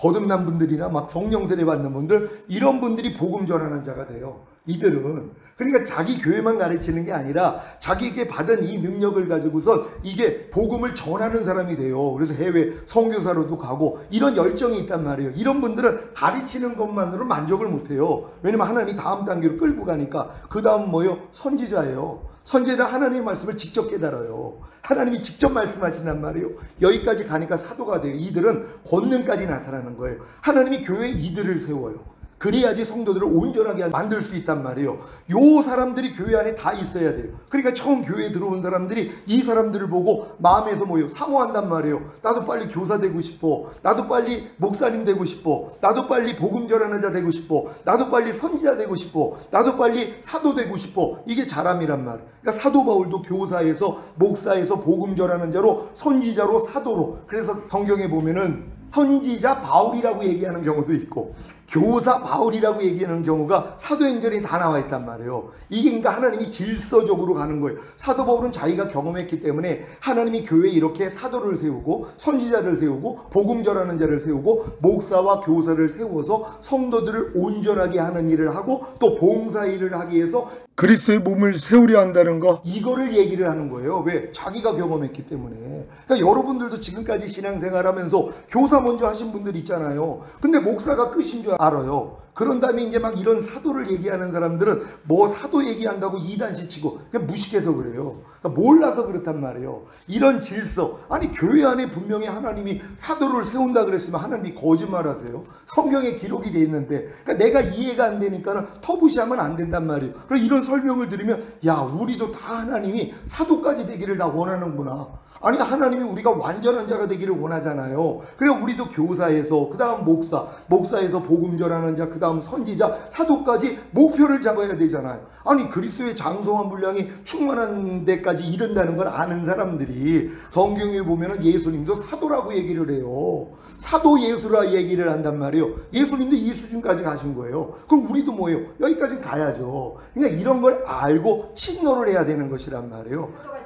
거듭난 분들이나 막 성령 세례 받는 분들, 이런 분들이 복음 전하는 자가 돼요. 이들은. 그러니까 자기 교회만 가르치는 게 아니라 자기에게 받은 이 능력을 가지고서 이게 복음을 전하는 사람이 돼요. 그래서 해외 선교사로도 가고 이런 열정이 있단 말이에요. 이런 분들은 가르치는 것만으로 만족을 못해요. 왜냐면 하나님이 다음 단계로 끌고 가니까. 그 다음 뭐예요? 선지자예요. 선지자는 하나님의 말씀을 직접 깨달아요. 하나님이 직접 말씀하신단 말이에요. 여기까지 가니까 사도가 돼요. 이들은 권능까지 나타나는 거예요. 하나님이 교회에 이들을 세워요. 그래야지 성도들을 온전하게 만들 수 있단 말이에요. 요 사람들이 교회 안에 다 있어야 돼요. 그러니까 처음 교회에 들어온 사람들이 이 사람들을 보고 마음에서 뭐예요? 사모한단 말이에요. 나도 빨리 교사 되고 싶어. 나도 빨리 목사님 되고 싶어. 나도 빨리 복음 전하는 자 되고 싶어. 나도 빨리 선지자 되고 싶어. 나도 빨리 사도 되고 싶어. 이게 자람이란 말이에요. 그러니까 사도 바울도 교사에서 목사에서 복음 전하는 자로 선지자로 사도로. 그래서 성경에 보면은 선지자 바울이라고 얘기하는 경우도 있고 교사 바울이라고 얘기하는 경우가 사도행전에 다 나와 있단 말이에요. 이게 그러니까 하나님이 질서적으로 가는 거예요. 사도 바울은 자기가 경험했기 때문에 하나님이 교회에 이렇게 사도를 세우고 선지자를 세우고 복음 전하는 자를 세우고 목사와 교사를 세워서 성도들을 온전하게 하는 일을 하고 또 봉사 일을 하기 위해서 그리스도의 몸을 세우려 한다는 거, 이거를 얘기를 하는 거예요. 왜? 자기가 경험했기 때문에. 그러니까 여러분들도 지금까지 신앙생활하면서 교사 먼저 하신 분들 있잖아요. 근데 목사가 끝인 줄 알아요. 그런 다음에 이제 막 이런 사도를 얘기하는 사람들은 뭐 사도 얘기한다고 이단시 치고 그냥 무식해서 그래요. 그러니까 몰라서 그렇단 말이에요. 이런 질서, 아니 교회 안에 분명히 하나님이 사도를 세운다 그랬으면 하나님이 거짓말하세요. 성경에 기록이 돼 있는데, 그러니까 내가 이해가 안 되니까는 터부시하면 안 된단 말이에요. 그래서 이런 설명을 들으면 야, 우리도 다 하나님이 사도까지 되기를 다 원하는구나. 아니 하나님이 우리가 완전한 자가 되기를 원하잖아요. 그래서 우리도 교사에서 그 다음 목사에서 복음 전하는 자, 그 다음 선지자, 사도까지 목표를 잡아야 되잖아요. 아니 그리스도의 장성한 분량이 충만한 데까지 이른다는 걸 아는 사람들이 성경에 보면 예수님도 사도라고 얘기를 해요. 사도 예수라 얘기를 한단 말이에요. 예수님도 이 수준까지 가신 거예요. 그럼 우리도 뭐예요? 여기까지 가야죠. 그러니까 이런 걸 알고 침노를 해야 되는 것이란 말이에요.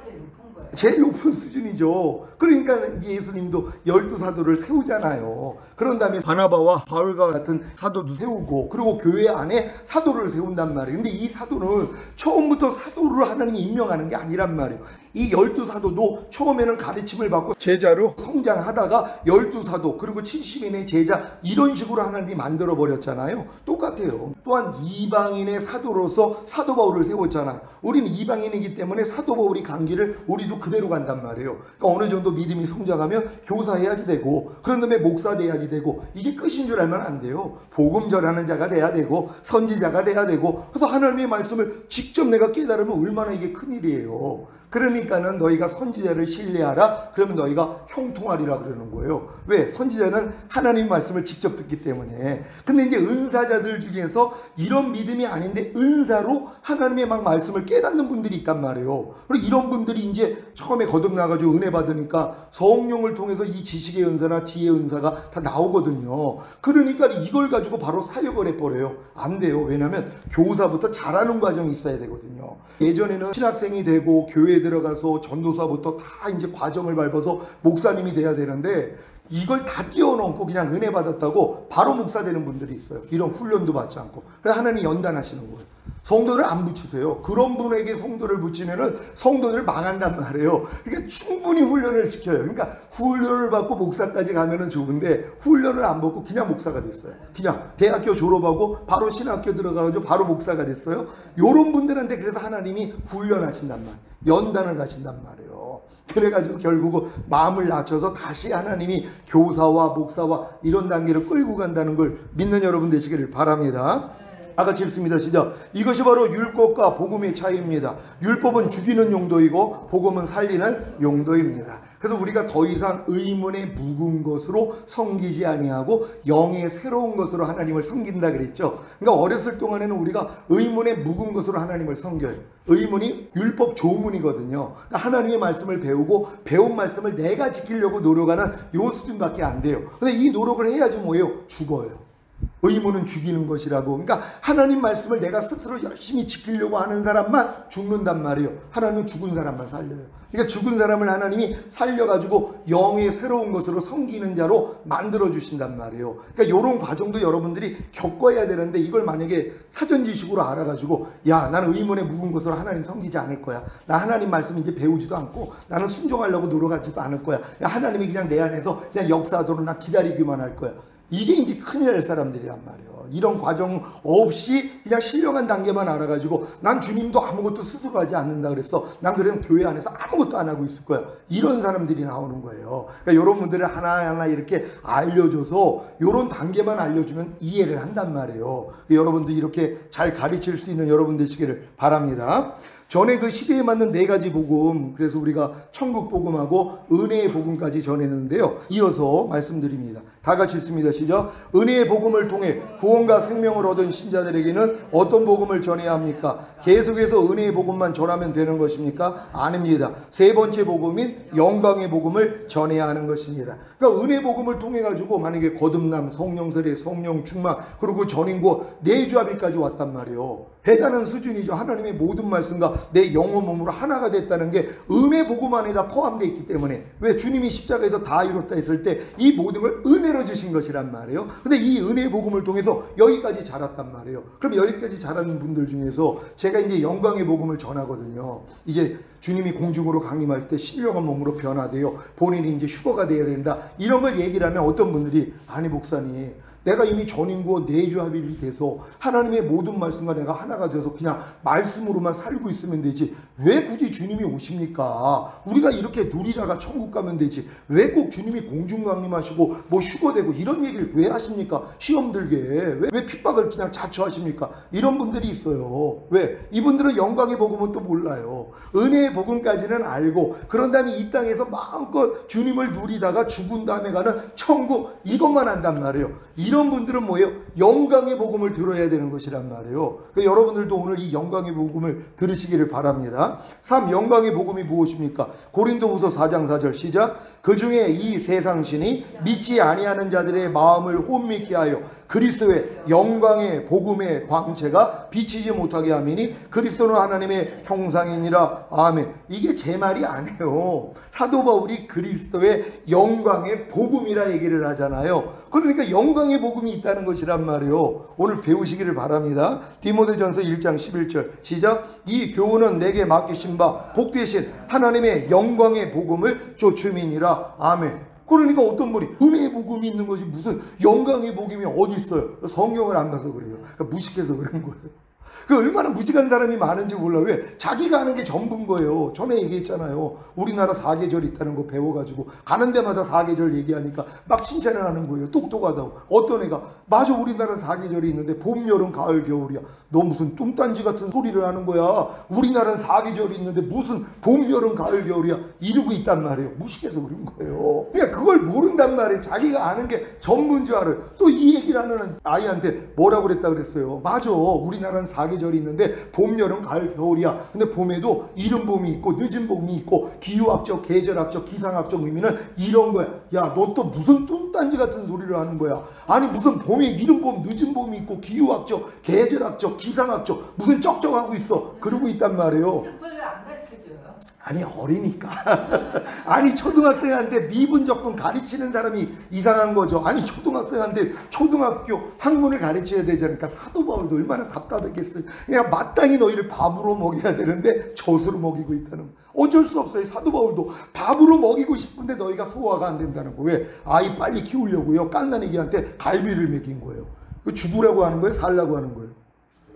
제일 높은 수준이죠. 그러니까 예수님도 12사도를 세우잖아요. 그런 다음에 바나바와 바울과 같은 사도도 세우고, 그리고 교회 안에 사도를 세운단 말이에요. 근데 이 사도는 처음부터 사도를 하나님이 임명하는 게 아니란 말이에요. 이 12사도도 처음에는 가르침을 받고 제자로 성장하다가 12사도 그리고 70인의 제자, 이런 식으로 하나님이 만들어 버렸잖아요. 똑같아요. 또한 이방인의 사도로서 사도 바울을 세웠잖아요. 우리는 이방인이기 때문에 사도 바울이 간 길을 우리도 그대로 간단 말이에요. 그러니까 어느 정도 믿음이 성장하면 교사해야지 되고, 그런 다음에 목사 돼야지 되고, 이게 끝인 줄 알면 안 돼요. 복음 전하는 자가 돼야 되고 선지자가 돼야 되고. 그래서 하나님의 말씀을 직접 내가 깨달으면 얼마나 이게 큰일이에요. 그러니까는 너희가 선지자를 신뢰하라. 그러면 너희가 형통하리라 그러는 거예요. 왜? 선지자는 하나님의 말씀을 직접 듣기 때문에. 근데 이제 은사자들 중에서 이런 믿음이 아닌데 은사로 하나님의 막 말씀을 깨닫는 분들이 있단 말이에요. 그리고 이런 분들이 이제 처음에 거듭나가지고 은혜 받으니까 성령을 통해서 이 지식의 은사나 지혜의 은사가 다 나오거든요. 그러니까 이걸 가지고 바로 사역을 해버려요. 안 돼요. 왜냐하면 교사부터 잘하는 과정이 있어야 되거든요. 예전에는 신학생이 되고 교회에 들어가서 전도사부터 다 이제 과정을 밟아서 목사님이 돼야 되는데, 이걸 다 뛰어넘고 그냥 은혜 받았다고 바로 목사 되는 분들이 있어요. 이런 훈련도 받지 않고. 그래서 하나님이 연단하시는 거예요. 성도를 안 붙이세요. 그런 분에게 성도를 붙이면은 성도들 망한단 말이에요. 그러니까 충분히 훈련을 시켜요. 그러니까 훈련을 받고 목사까지 가면은 좋은데, 훈련을 안 받고 그냥 목사가 됐어요. 그냥 대학교 졸업하고 바로 신학교 들어가가지고 바로 목사가 됐어요. 요런 분들한테 그래서 하나님이 훈련하신단 말이에요. 연단을 하신단 말이에요. 그래가지고 결국은 마음을 낮춰서 다시 하나님이 교사와 목사와 이런 단계를 끌고 간다는 걸 믿는 여러분 되시기를 바랍니다. 아같이 읽습니다. 시작. 이것이 바로 율법과 복음의 차이입니다. 율법은 죽이는 용도이고 복음은 살리는 용도입니다. 그래서 우리가 더 이상 의문에 묵은 것으로 섬기지 아니하고 영의 새로운 것으로 하나님을 섬긴다 그랬죠. 그러니까 어렸을 동안에는 우리가 의문에 묵은 것으로 하나님을 섬겨요. 의문이 율법 조문이거든요. 그러니까 하나님의 말씀을 배우고 배운 말씀을 내가 지키려고 노력하는 요 수준밖에 안 돼요. 근데 이 노력을 해야지 뭐예요? 죽어요. 의무는 죽이는 것이라고. 그러니까 하나님 말씀을 내가 스스로 열심히 지키려고 하는 사람만 죽는단 말이에요. 하나님은 죽은 사람만 살려요. 그러니까 죽은 사람을 하나님이 살려가지고 영의 새로운 것으로 섬기는 자로 만들어주신단 말이에요. 그러니까 이런 과정도 여러분들이 겪어야 되는데, 이걸 만약에 사전 지식으로 알아가지고 야, 나는 의문에 묵은 것으로 하나님 섬기지 않을 거야, 나 하나님 말씀 이제 배우지도 않고 나는 순종하려고 노력하지도 않을 거야, 야, 하나님이 그냥 내 안에서 그냥 역사하도록 나 기다리기만 할 거야, 이게 이제 큰일 날 사람들이란 말이에요. 이런 과정 없이 그냥 신령한 단계만 알아가지고 난 주님도 아무것도 스스로 하지 않는다 그랬어, 난 그냥 교회 안에서 아무것도 안 하고 있을 거야, 이런 사람들이 나오는 거예요. 그러니까 이런 분들을 하나하나 이렇게 알려줘서 이런 단계만 알려주면 이해를 한단 말이에요. 여러분들 이렇게 잘 가르칠 수 있는 여러분 되시기를 바랍니다. 전에 그 시대에 맞는 4가지 복음, 그래서 우리가 천국 복음하고 은혜의 복음까지 전했는데요. 이어서 말씀드립니다. 다 같이 읽습니다. 시작. 은혜의 복음을 통해 구원과 생명을 얻은 신자들에게는 어떤 복음을 전해야 합니까? 계속해서 은혜의 복음만 전하면 되는 것입니까? 아닙니다. 3번째 복음인 영광의 복음을 전해야 하는 것입니다. 그러니까 은혜 복음을 통해 가지고 만약에 거듭남, 성령 세례, 성령 충만, 그리고 전인고 내주합일까지 왔단 말이에요. 대단한 수준이죠. 하나님의 모든 말씀과 내 영혼 몸으로 하나가 됐다는 게 은혜 복음 안에 다 포함되어 있기 때문에, 왜 주님이 십자가에서 다 이뤘다 했을 때 이 모든 걸 은혜로 주신 것이란 말이에요. 근데 이 은혜 복음을 통해서 여기까지 자랐단 말이에요. 그럼 여기까지 자라는 분들 중에서 제가 이제 영광의 복음을 전하거든요. 이제 주님이 공중으로 강림할 때 신령한 몸으로 변화되어 본인이 이제 휴거가 돼야 된다, 이런 걸 얘기를 하면 어떤 분들이, 아니 목사님, 내가 이미 전인구와 내주합일이 돼서 하나님의 모든 말씀과 내가 하나가 돼서 그냥 말씀으로만 살고 있으면 되지, 왜 굳이 주님이 오십니까? 우리가 이렇게 누리다가 천국 가면 되지, 왜 꼭 주님이 공중 강림하시고 뭐 휴거되고 이런 얘기를 왜 하십니까? 시험 들게 왜 핍박을 그냥 자처하십니까? 이런 분들이 있어요. 왜? 이분들은 영광의 복음은 또 몰라요. 은혜의 복음까지는 알고, 그런 다음에 이 땅에서 마음껏 주님을 누리다가 죽은 다음에 가는 천국, 이것만 한단 말이에요. 이런 분들은 뭐예요? 영광의 복음을 들어야 되는 것이란 말이에요. 그러니까 여러분들도 오늘 이 영광의 복음을 들으시기를 바랍니다. 3. 영광의 복음이 무엇입니까? 고린도후서 4장 4절 시작. 그 중에 이 세상신이 믿지 아니하는 자들의 마음을 혼미케 하여 그리스도의 영광의 복음의 광채가 비치지 못하게 함이니 그리스도는 하나님의 형상이니라. 아멘. 이게 제 말이 아니에요. 사도 바울이 그리스도의 영광의 복음이라 얘기를 하잖아요. 그러니까 영광의 복음이 있다는 것이란 말이에요. 오늘 배우시기를 바랍니다. 디모데전서 1장 11절 시작. 이 교훈은 내게 맡기신 바 복되신 하나님의 영광의 복음을 쫓음이니라. 아멘. 그러니까 어떤 분이 은혜의 복음이 있는 것이 무슨 영광의 복음이 어디 있어요? 성경을 안 봐서 그래요. 그러니까 무식해서 그런 거예요. 그 얼마나 무식한 사람이 많은지 몰라. 왜? 자기가 아는 게 전부인 거예요. 전에 얘기했잖아요. 우리나라 4계절 있다는 거 배워가지고 가는 데마다 4계절 얘기하니까 막 칭찬을 하는 거예요. 똑똑하다고. 어떤 애가 맞아, 우리나라 4계절이 있는데 봄, 여름, 가을, 겨울이야. 너 무슨 뚱딴지 같은 소리를 하는 거야. 우리나라는 4계절이 있는데 무슨 봄, 여름, 가을, 겨울이야. 이러고 있단 말이에요. 무식해서 그런 거예요. 그러니까 그걸 모른단 말이에요. 자기가 아는 게 전부인 줄 알아요. 또 이 얘기를 하는 아이한테 뭐라고 그랬다 그랬어요. 맞아, 우리나라는 4계절이 있는데 봄, 여름, 가을, 겨울이야. 근데 봄에도 이른 봄이 있고 늦은 봄이 있고 기후학적, 계절학적, 기상학적 의미는 이런 거야. 야, 너 또 무슨 뚱딴지 같은 소리를 하는 거야. 아니 무슨 봄에 이른 봄, 늦은 봄이 있고 기후학적, 계절학적, 기상학적 무슨 쩍쩍하고 있어. 그러고 있단 말이에요. 아니 어리니까. 아니 초등학생한테 미분적분 가르치는 사람이 이상한 거죠. 아니 초등학생한테 초등학교 학문을 가르쳐야 되지 않을까. 사도 바울도 얼마나 답답했겠어요. 그냥 마땅히 너희를 밥으로 먹여야 되는데 젖으로 먹이고 있다는 거. 어쩔 수 없어요. 사도 바울도 밥으로 먹이고 싶은데 너희가 소화가 안 된다는 거. 왜? 아이 빨리 키우려고요. 깐난애기한테 갈비를 먹인 거예요. 죽으라고 하는 거예요? 살라고 하는 거예요?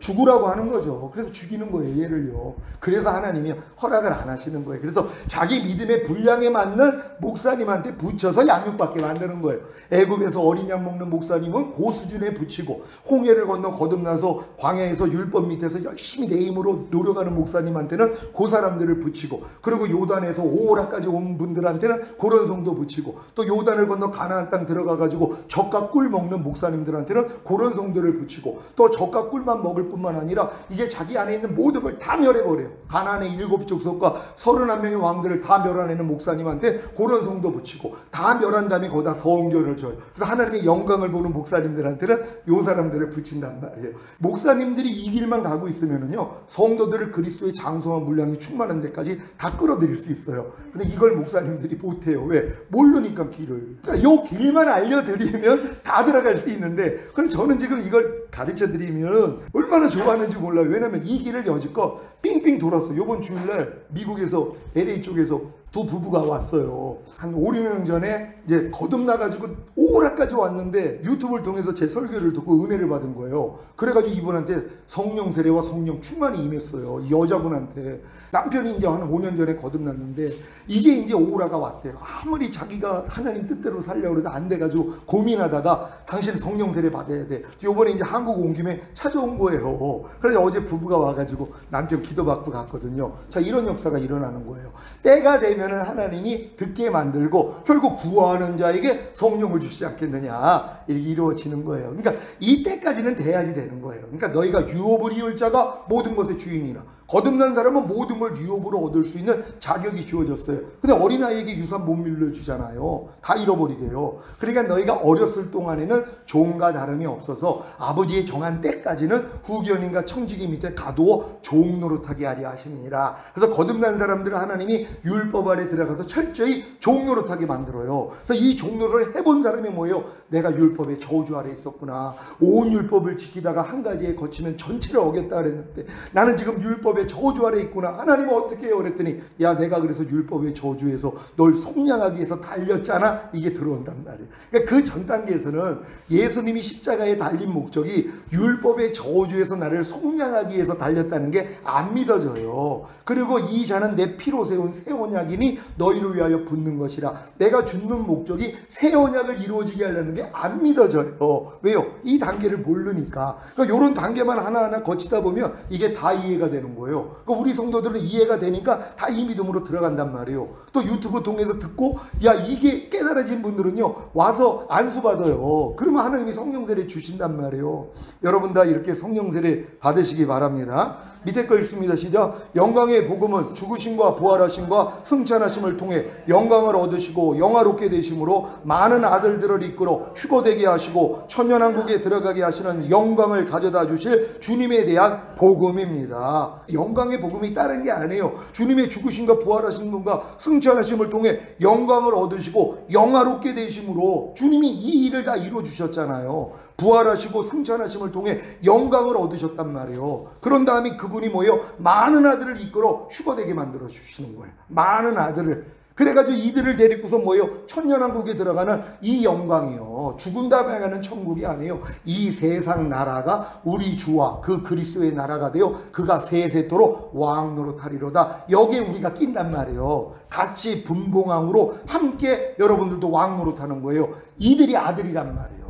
죽으라고 하는 거죠. 그래서 죽이는 거예요, 얘를요. 그래서 하나님이 허락을 안 하시는 거예요. 그래서 자기 믿음의 분량에 맞는 목사님한테 붙여서 양육받게 만드는 거예요. 애굽에서 어린 양 먹는 목사님은 그 수준에 붙이고, 홍해를 건너 거듭나서 광야에서 율법 밑에서 열심히 내 힘으로 노력하는 목사님한테는 그 사람들을 붙이고, 그리고 요단에서 오호라까지 온 분들한테는 그런 성도 붙이고, 또 요단을 건너 가나안 땅 들어가가지고 젖과 꿀 먹는 목사님들한테는 그런 성도를 붙이고, 또 젖과 꿀만 먹을 뿐만 아니라 이제 자기 안에 있는 모든 걸 다 멸해버려요. 가나안의 7족속과 31명의 왕들을 다 멸하내는 목사님한테 그런 성도 붙이고 다 멸한 다음에 거기다 성전을 줘요. 그래서 하나님의 영광을 보는 목사님들한테는 요 사람들을 붙인단 말이에요. 목사님들이 이 길만 가고 있으면은요, 성도들을 그리스도의 장성한 분량이 충만한 데까지 다 끌어들일 수 있어요. 근데 이걸 목사님들이 못해요. 왜? 모르니까 길을. 그러니까 요 길만 알려드리면 다 들어갈 수 있는데, 그럼 저는 지금 이걸 가르쳐 드리면 얼마나 좋아하는지 몰라요. 왜냐면 이 길을 여지껏 삥삥 돌았어. 요번 주일날 미국에서 LA 쪽에서 두 부부가 왔어요. 한 5, 6년 전에 이제 거듭나가지고 오라까지 왔는데 유튜브를 통해서 제 설교를 듣고 은혜를 받은 거예요. 그래가지고 이분한테 성령 세례와 성령 충만이 임했어요. 이 여자분한테. 남편이 이제 한 5년 전에 거듭났는데 이제 오라가 왔대요. 아무리 자기가 하나님 뜻대로 살려고 해도 안 돼가지고 고민하다가 당신 성령 세례 받아야 돼. 요번에 이제 한국 온 김에 찾아온 거예요. 그래서 어제 부부가 와가지고 남편 기도받고 갔거든요. 자, 이런 역사가 일어나는 거예요. 때가 되면 하나님이 듣게 만들고 결국 구하는 자에게 성령을 주시지 않겠느냐, 이렇게 이루어지는 거예요. 그러니까 이때까지는 돼야지 되는 거예요. 그러니까 너희가 유업을 이을 자가 모든 것의 주인이라. 거듭난 사람은 모든 걸 유업으로 얻을 수 있는 자격이 주어졌어요. 근데 어린아이에게 유산 못 밀려주잖아요. 다 잃어버리게요. 그러니까 너희가 어렸을 동안에는 종과 다름이 없어서 아버지의 정한 때까지는 후견인과 청지기 밑에 가두어 종 노릇하게 하려 하심이니라. 그래서 거듭난 사람들은 하나님이 율법 아래 들어가서 철저히 종 노릇하게 만들어요. 그래서 이 종 노릇을 해본 사람이 뭐예요? 내가 율법의 저주 아래 있었구나. 온 율법을 지키다가 한 가지에 거치면 전체를 어겼다 그랬는데 나는 지금 율법의 저주 아래 있구나. 하나님은 어떻게 해요? 그랬더니 야, 내가 그래서 율법의 저주에서 널 속량하기 위해서 달렸잖아. 이게 들어온단 말이에요. 그러니까 그 전 단계에서는 예수님이 십자가에 달린 목적이 율법의 저주에서 나를 속량하기 위해서 달렸다는 게 안 믿어져요. 그리고 이 자는 내 피로 세운 새 언약이니 너희를 위하여 붙는 것이라. 내가 죽는 목적이 새 언약을 이루어지게 하려는 게 안 믿어져요. 왜요? 이 단계를 모르니까. 그러니까 이런 단계만 하나하나 거치다 보면 이게 다 이해가 되는 거예요. 그러니까 우리 성도들은 이해가 되니까 다 이 믿음으로 들어간단 말이에요. 또 유튜브 통해서 듣고 야, 이게 깨달아진 분들은요, 와서 안수받아요. 그러면 하나님이 성령세례 주신단 말이에요. 여러분 다 이렇게 성령세례 받으시기 바랍니다. 밑에 거 읽습니다. 시작. 영광의 복음은 죽으심과 부활하심과 승천하심을 통해 영광을 얻으시고 영화롭게 되심으로 많은 아들들을 이끌어 휴거되게 하시고 천년왕국에 들어가게 하시는 영광을 가져다 주실 주님에 대한 복음입니다. 영광의 복음이 다른 게 아니에요. 주님의 죽으심과 부활하심과 승천하심을 통해 영광을 얻으시고 영화롭게 되심으로 주님이 이 일을 다 이루어 주셨잖아요. 부활하시고 승천하심을 통해 영광을 얻으셨단 말이에요. 그런 다음에 그분이 뭐예요? 많은 아들을 이끌어 휴거되게 만들어 주시는 거예요. 많은 아들을. 그래가지고 이들을 데리고서 뭐예요? 천년왕국에 들어가는 이 영광이요. 죽은 다음에 가는 천국이 아니에요. 이 세상 나라가 우리 주와 그 그리스도의 나라가 되어 그가 세세토록 왕 노릇하리로다. 여기에 우리가 낀단 말이에요. 같이 분봉왕으로 함께 여러분들도 왕 노릇하는 거예요. 이들이 아들이란 말이에요.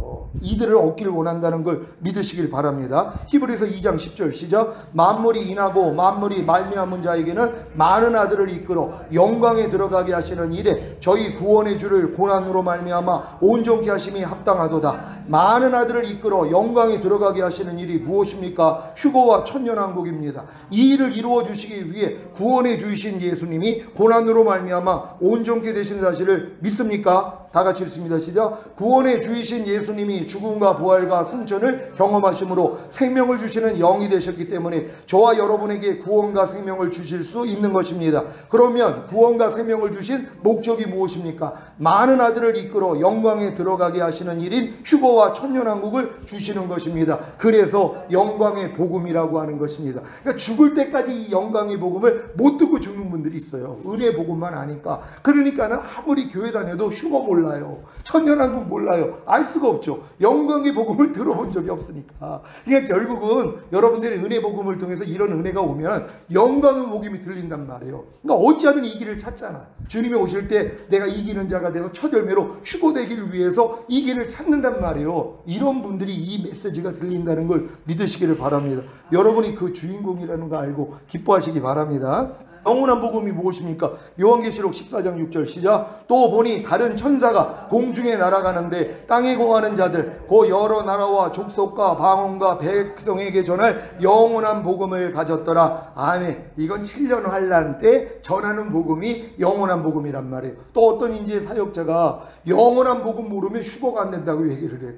이들을 얻기를 원한다는 걸 믿으시길 바랍니다. 히브리서 2장 10절 시작. 만물이 인하고 만물이 말미암은 자에게는 많은 아들을 이끌어 영광에 들어가게 하시는 이래 저희 구원의 주를 고난으로 말미암아 온전케 하심이 합당하도다. 많은 아들을 이끌어 영광에 들어가게 하시는 일이 무엇입니까? 휴거와 천년왕국입니다. 이 일을 이루어 주시기 위해 구원의 주이신 예수님이 고난으로 말미암아 온전케 되신 사실을 믿습니까? 다 같이 읽습니다. 시작. 구원의 주이신 예수님이 죽음과 부활과 승천을 경험하심으로 생명을 주시는 영이 되셨기 때문에 저와 여러분에게 구원과 생명을 주실 수 있는 것입니다. 그러면 구원과 생명을 주신 목적이 무엇입니까? 많은 아들을 이끌어 영광에 들어가게 하시는 일인 휴거와 천년왕국을 주시는 것입니다. 그래서 영광의 복음이라고 하는 것입니다. 그러니까 죽을 때까지 이 영광의 복음을 못 듣고 죽는 분들이 있어요. 은혜 복음만 아니까. 그러니까는 아무리 교회 다녀도 휴거 몰라요. 천년왕국 몰라요. 알 수가 없죠. 영광의 복음을 들어본 적이 없으니까. 그러니까 결국은 여러분들의 은혜 복음을 통해서 이런 은혜가 오면 영광의 복음이 들린단 말이에요. 그러니까 어찌하든 이 길을 찾잖아. 주님이 오실 때 내가 이기는 자가 돼서 첫 열매로 휴거되기를 위해서 이 길을 찾는단 말이에요. 이런 분들이 이 메시지가 들린다는 걸 믿으시기를 바랍니다. 여러분이 그 주인공이라는 거 알고 기뻐하시기 바랍니다. 영원한 복음이 무엇입니까? 요한계시록 14장 6절 시작. 또 보니 다른 천사가 공중에 날아가는데 땅에 거하는 자들 그 여러 나라와 족속과 방언과 백성에게 전할 영원한 복음을 가졌더라. 아멘. 이건 7년 환란 때 전하는 복음이 영원한 복음이란 말이에요. 또 어떤 인지의 사역자가 영원한 복음 모르면 휴거가 안 된다고 얘기를 해요.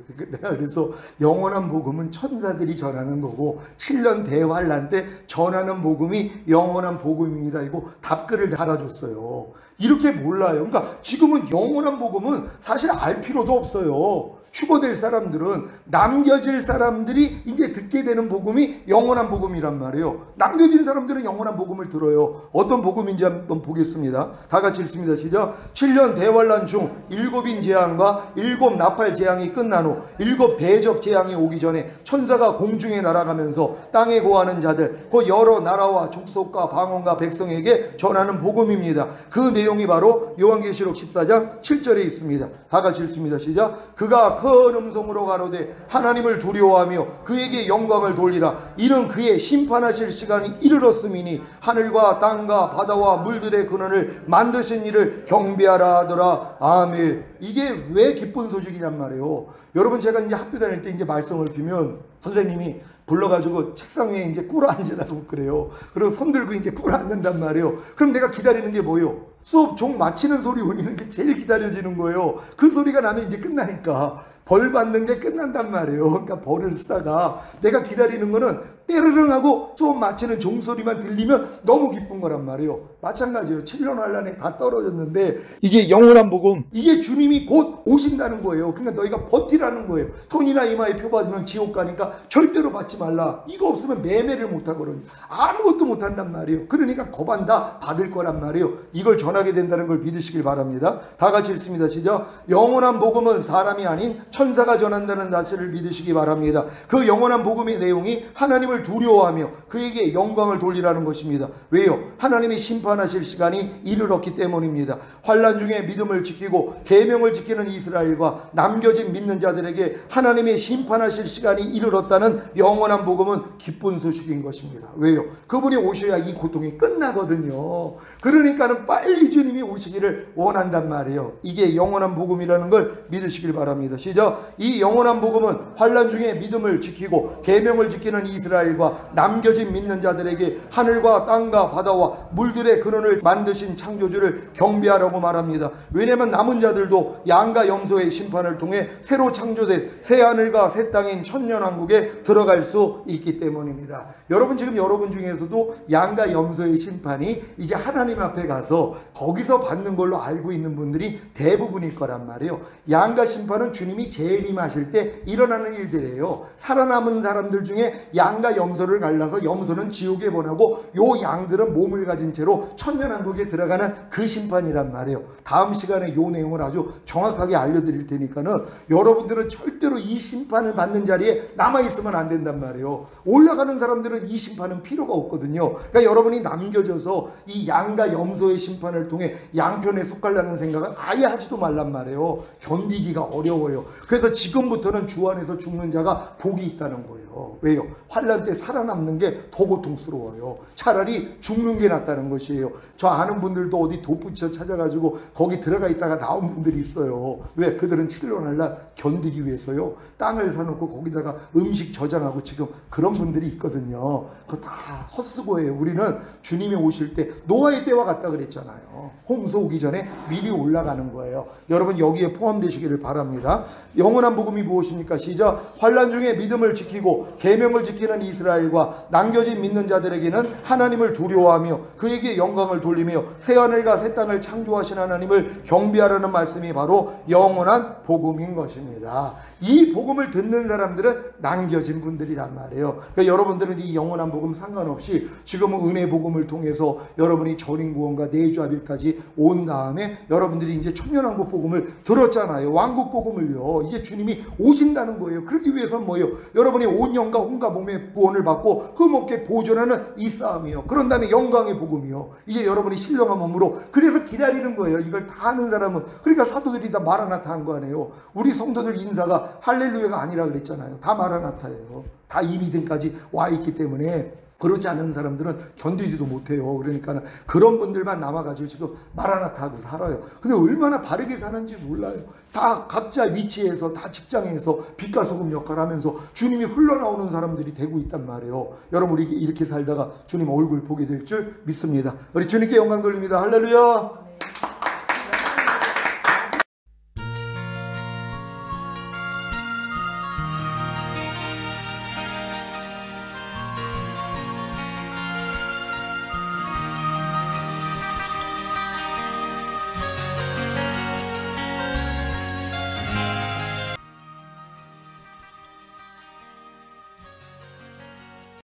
그래서 영원한 복음은 천사들이 전하는 거고 7년 대환란 때 전하는 복음이 영원한 복음입니다. 이거 답글을 달아줬어요. 이렇게 몰라요. 그러니까 지금은 영원한 복음은 사실 알 필요도 없어요. 휴거될 사람들은, 남겨질 사람들이 이제 듣게 되는 복음이 영원한 복음이란 말이에요. 남겨진 사람들은 영원한 복음을 들어요. 어떤 복음인지 한번 보겠습니다. 다 같이 읽습니다. 시작. 7년 대환란 중 7인 재앙과 7 나팔 재앙이 끝난 후 7 대적 재앙이 오기 전에 천사가 공중에 날아가면서 땅에 거하는 자들 그 여러 나라와 족속과 방언과 백성에게 전하는 복음입니다. 그 내용이 바로 요한계시록 14장 7절에 있습니다. 다 같이 읽습니다. 시작. 그가 큰 음성으로 가로되 하나님을 두려워하며 그에게 영광을 돌리라. 이는 그의 심판하실 시간이 이르렀음이니 하늘과 땅과 바다와 물들의 근원을 만드신 이를 경배하라 하더라. 아멘. 이게 왜 기쁜 소식이냔 말이에요. 여러분, 제가 이제 학교 다닐 때 이제 말썽을 피면 선생님이 불러가지고 책상 위에 이제 꿇어 앉으라고 그래요. 그리고 손 들고 이제 꿇어 앉는단 말이에요. 그럼 내가 기다리는 게 뭐예요? 수업 종 마치는 소리 울리는 게 제일 기다려지는 거예요. 그 소리가 나면 이제 끝나니까 벌 받는 게 끝난단 말이에요. 그러니까 벌을 쓰다가 내가 기다리는 거는 때르릉 하고 수업 마치는 종소리만 들리면 너무 기쁜 거란 말이에요. 마찬가지예요. 7년 환란에 다 떨어졌는데 이제 영원한 복음, 이제 주님이 곧 오신다는 거예요. 그러니까 너희가 버티라는 거예요. 손이나 이마에 표 받으면 지옥 가니까 절대로 받지 말라. 이거 없으면 매매를 못하거든요. 아무것도 못한단 말이에요. 그러니까 거반다 받을 거란 말이에요. 이걸 전하게 된다는 걸 믿으시길 바랍니다. 다 같이 읽습니다. 시작. 영원한 복음은 사람이 아닌 천사가 전한다는 사실을 믿으시기 바랍니다. 그 영원한 복음의 내용이 하나님을 두려워하며 그에게 영광을 돌리라는 것입니다. 왜요? 하나님이 심판하실 시간이 이르렀기 때문입니다. 환난 중에 믿음을 지키고 계명을 지키는 이스라엘과 남겨진 믿는 자들에게 하나님의 심판하실 시간이 이르렀다는 영원한 복음은 기쁜 소식인 것입니다. 왜요? 그분이 오셔야 이 고통이 끝나거든요. 그러니까는 빨리 주님이 오시기를 원한단 말이에요. 이게 영원한 복음이라는 걸 믿으시길 바랍니다. 시작. 이 영원한 복음은 환난 중에 믿음을 지키고 계명을 지키는 이스라엘과 남겨진 믿는 자들에게 하늘과 땅과 바다와 물들의 근원을 만드신 창조주를 경배하라고 말합니다. 왜냐하면 남은 자들도 양과 염소의 심판을 통해 새로 창조된 새 하늘과 새 땅인 천년왕국에 들어갈 수 있기 때문입니다. 여러분, 지금 여러분 중에서도 양과 염소의 심판이 이제 하나님 앞에 가서 거기서 받는 걸로 알고 있는 분들이 대부분일 거란 말이에요. 양과 심판은 주님이 재림하실 때 일어나는 일들이에요. 살아남은 사람들 중에 양과 염소를 갈라서 염소는 지옥에 보내고 요 양들은 몸을 가진 채로 천년왕국에 들어가는 그 심판이란 말이에요. 다음 시간에 요 내용을 아주 정확하게 알려드릴 테니까는 여러분들은 절대로 이 심판을 받는 자리에 남아있으면 안 된단 말이에요. 올라가는 사람들은 이 심판은 필요가 없거든요. 그러니까 여러분이 남겨져서 이 양과 염소의 심판을 통해 양편에 속하려는 생각은 아예 하지도 말란 말이에요. 견디기가 어려워요. 그래서 지금부터는 주 안에서 죽는 자가 복이 있다는 거예요. 왜요? 환난 때 살아남는 게 더 고통스러워요. 차라리 죽는 게 낫다는 것이에요. 저 아는 분들도 어디 돋부쳐 찾아가지고 거기 들어가 있다가 나온 분들이 있어요. 왜? 그들은 7년 환난 견디기 위해서요. 땅을 사놓고 거기다가 음식 저장하고 지금 그런 분들이 있거든요. 그거 다 헛수고예요. 우리는 주님이 오실 때 노아의 때와 같다 그랬잖아요. 홍수 오기 전에 미리 올라가는 거예요. 여러분, 여기에 포함되시기를 바랍니다. 영원한 복음이 무엇입니까? 시작. 환난 중에 믿음을 지키고 계명을 지키는 이스라엘과 남겨진 믿는 자들에게는 하나님을 두려워하며 그에게 영광을 돌리며 새하늘과 새 땅을 창조하신 하나님을 경배하라는 말씀이 바로 영원한 복음인 것입니다. 이 복음을 듣는 사람들은 남겨진 분들이란 말이에요. 그러니까 여러분들은 이 영원한 복음 상관없이 지금은 은혜 복음을 통해서 여러분이 전인구원과 내주합일까지 온 다음에 여러분들이 이제 천년왕국 복음을 들었잖아요. 왕국 복음을요. 이제 주님이 오신다는 거예요. 그러기 위해서는 뭐예요? 여러분이 온 영과 혼과 몸의 구원을 받고 흠없게 보존하는 이 싸움이요. 그런 다음에 영광의 복음이요. 이제 여러분이 신령한 몸으로 그래서 기다리는 거예요. 이걸 다 하는 사람은. 그러니까 사도들이 다 마라나타 한 거 아니에요. 우리 성도들 인사가 할렐루야가 아니라 그랬잖아요. 다 마라나타예요. 다 이 믿음까지 와 있기 때문에 그렇지 않은 사람들은 견디지도 못해요. 그러니까 그런 분들만 남아가지고 지금 마라나타 하고 살아요. 근데 얼마나 바르게 사는지 몰라요. 다 각자 위치에서 다 직장에서 빛과 소금 역할을 하면서 주님이 흘러나오는 사람들이 되고 있단 말이에요. 여러분 우리 이렇게 살다가 주님 얼굴 보게 될 줄 믿습니다. 우리 주님께 영광 돌립니다. 할렐루야.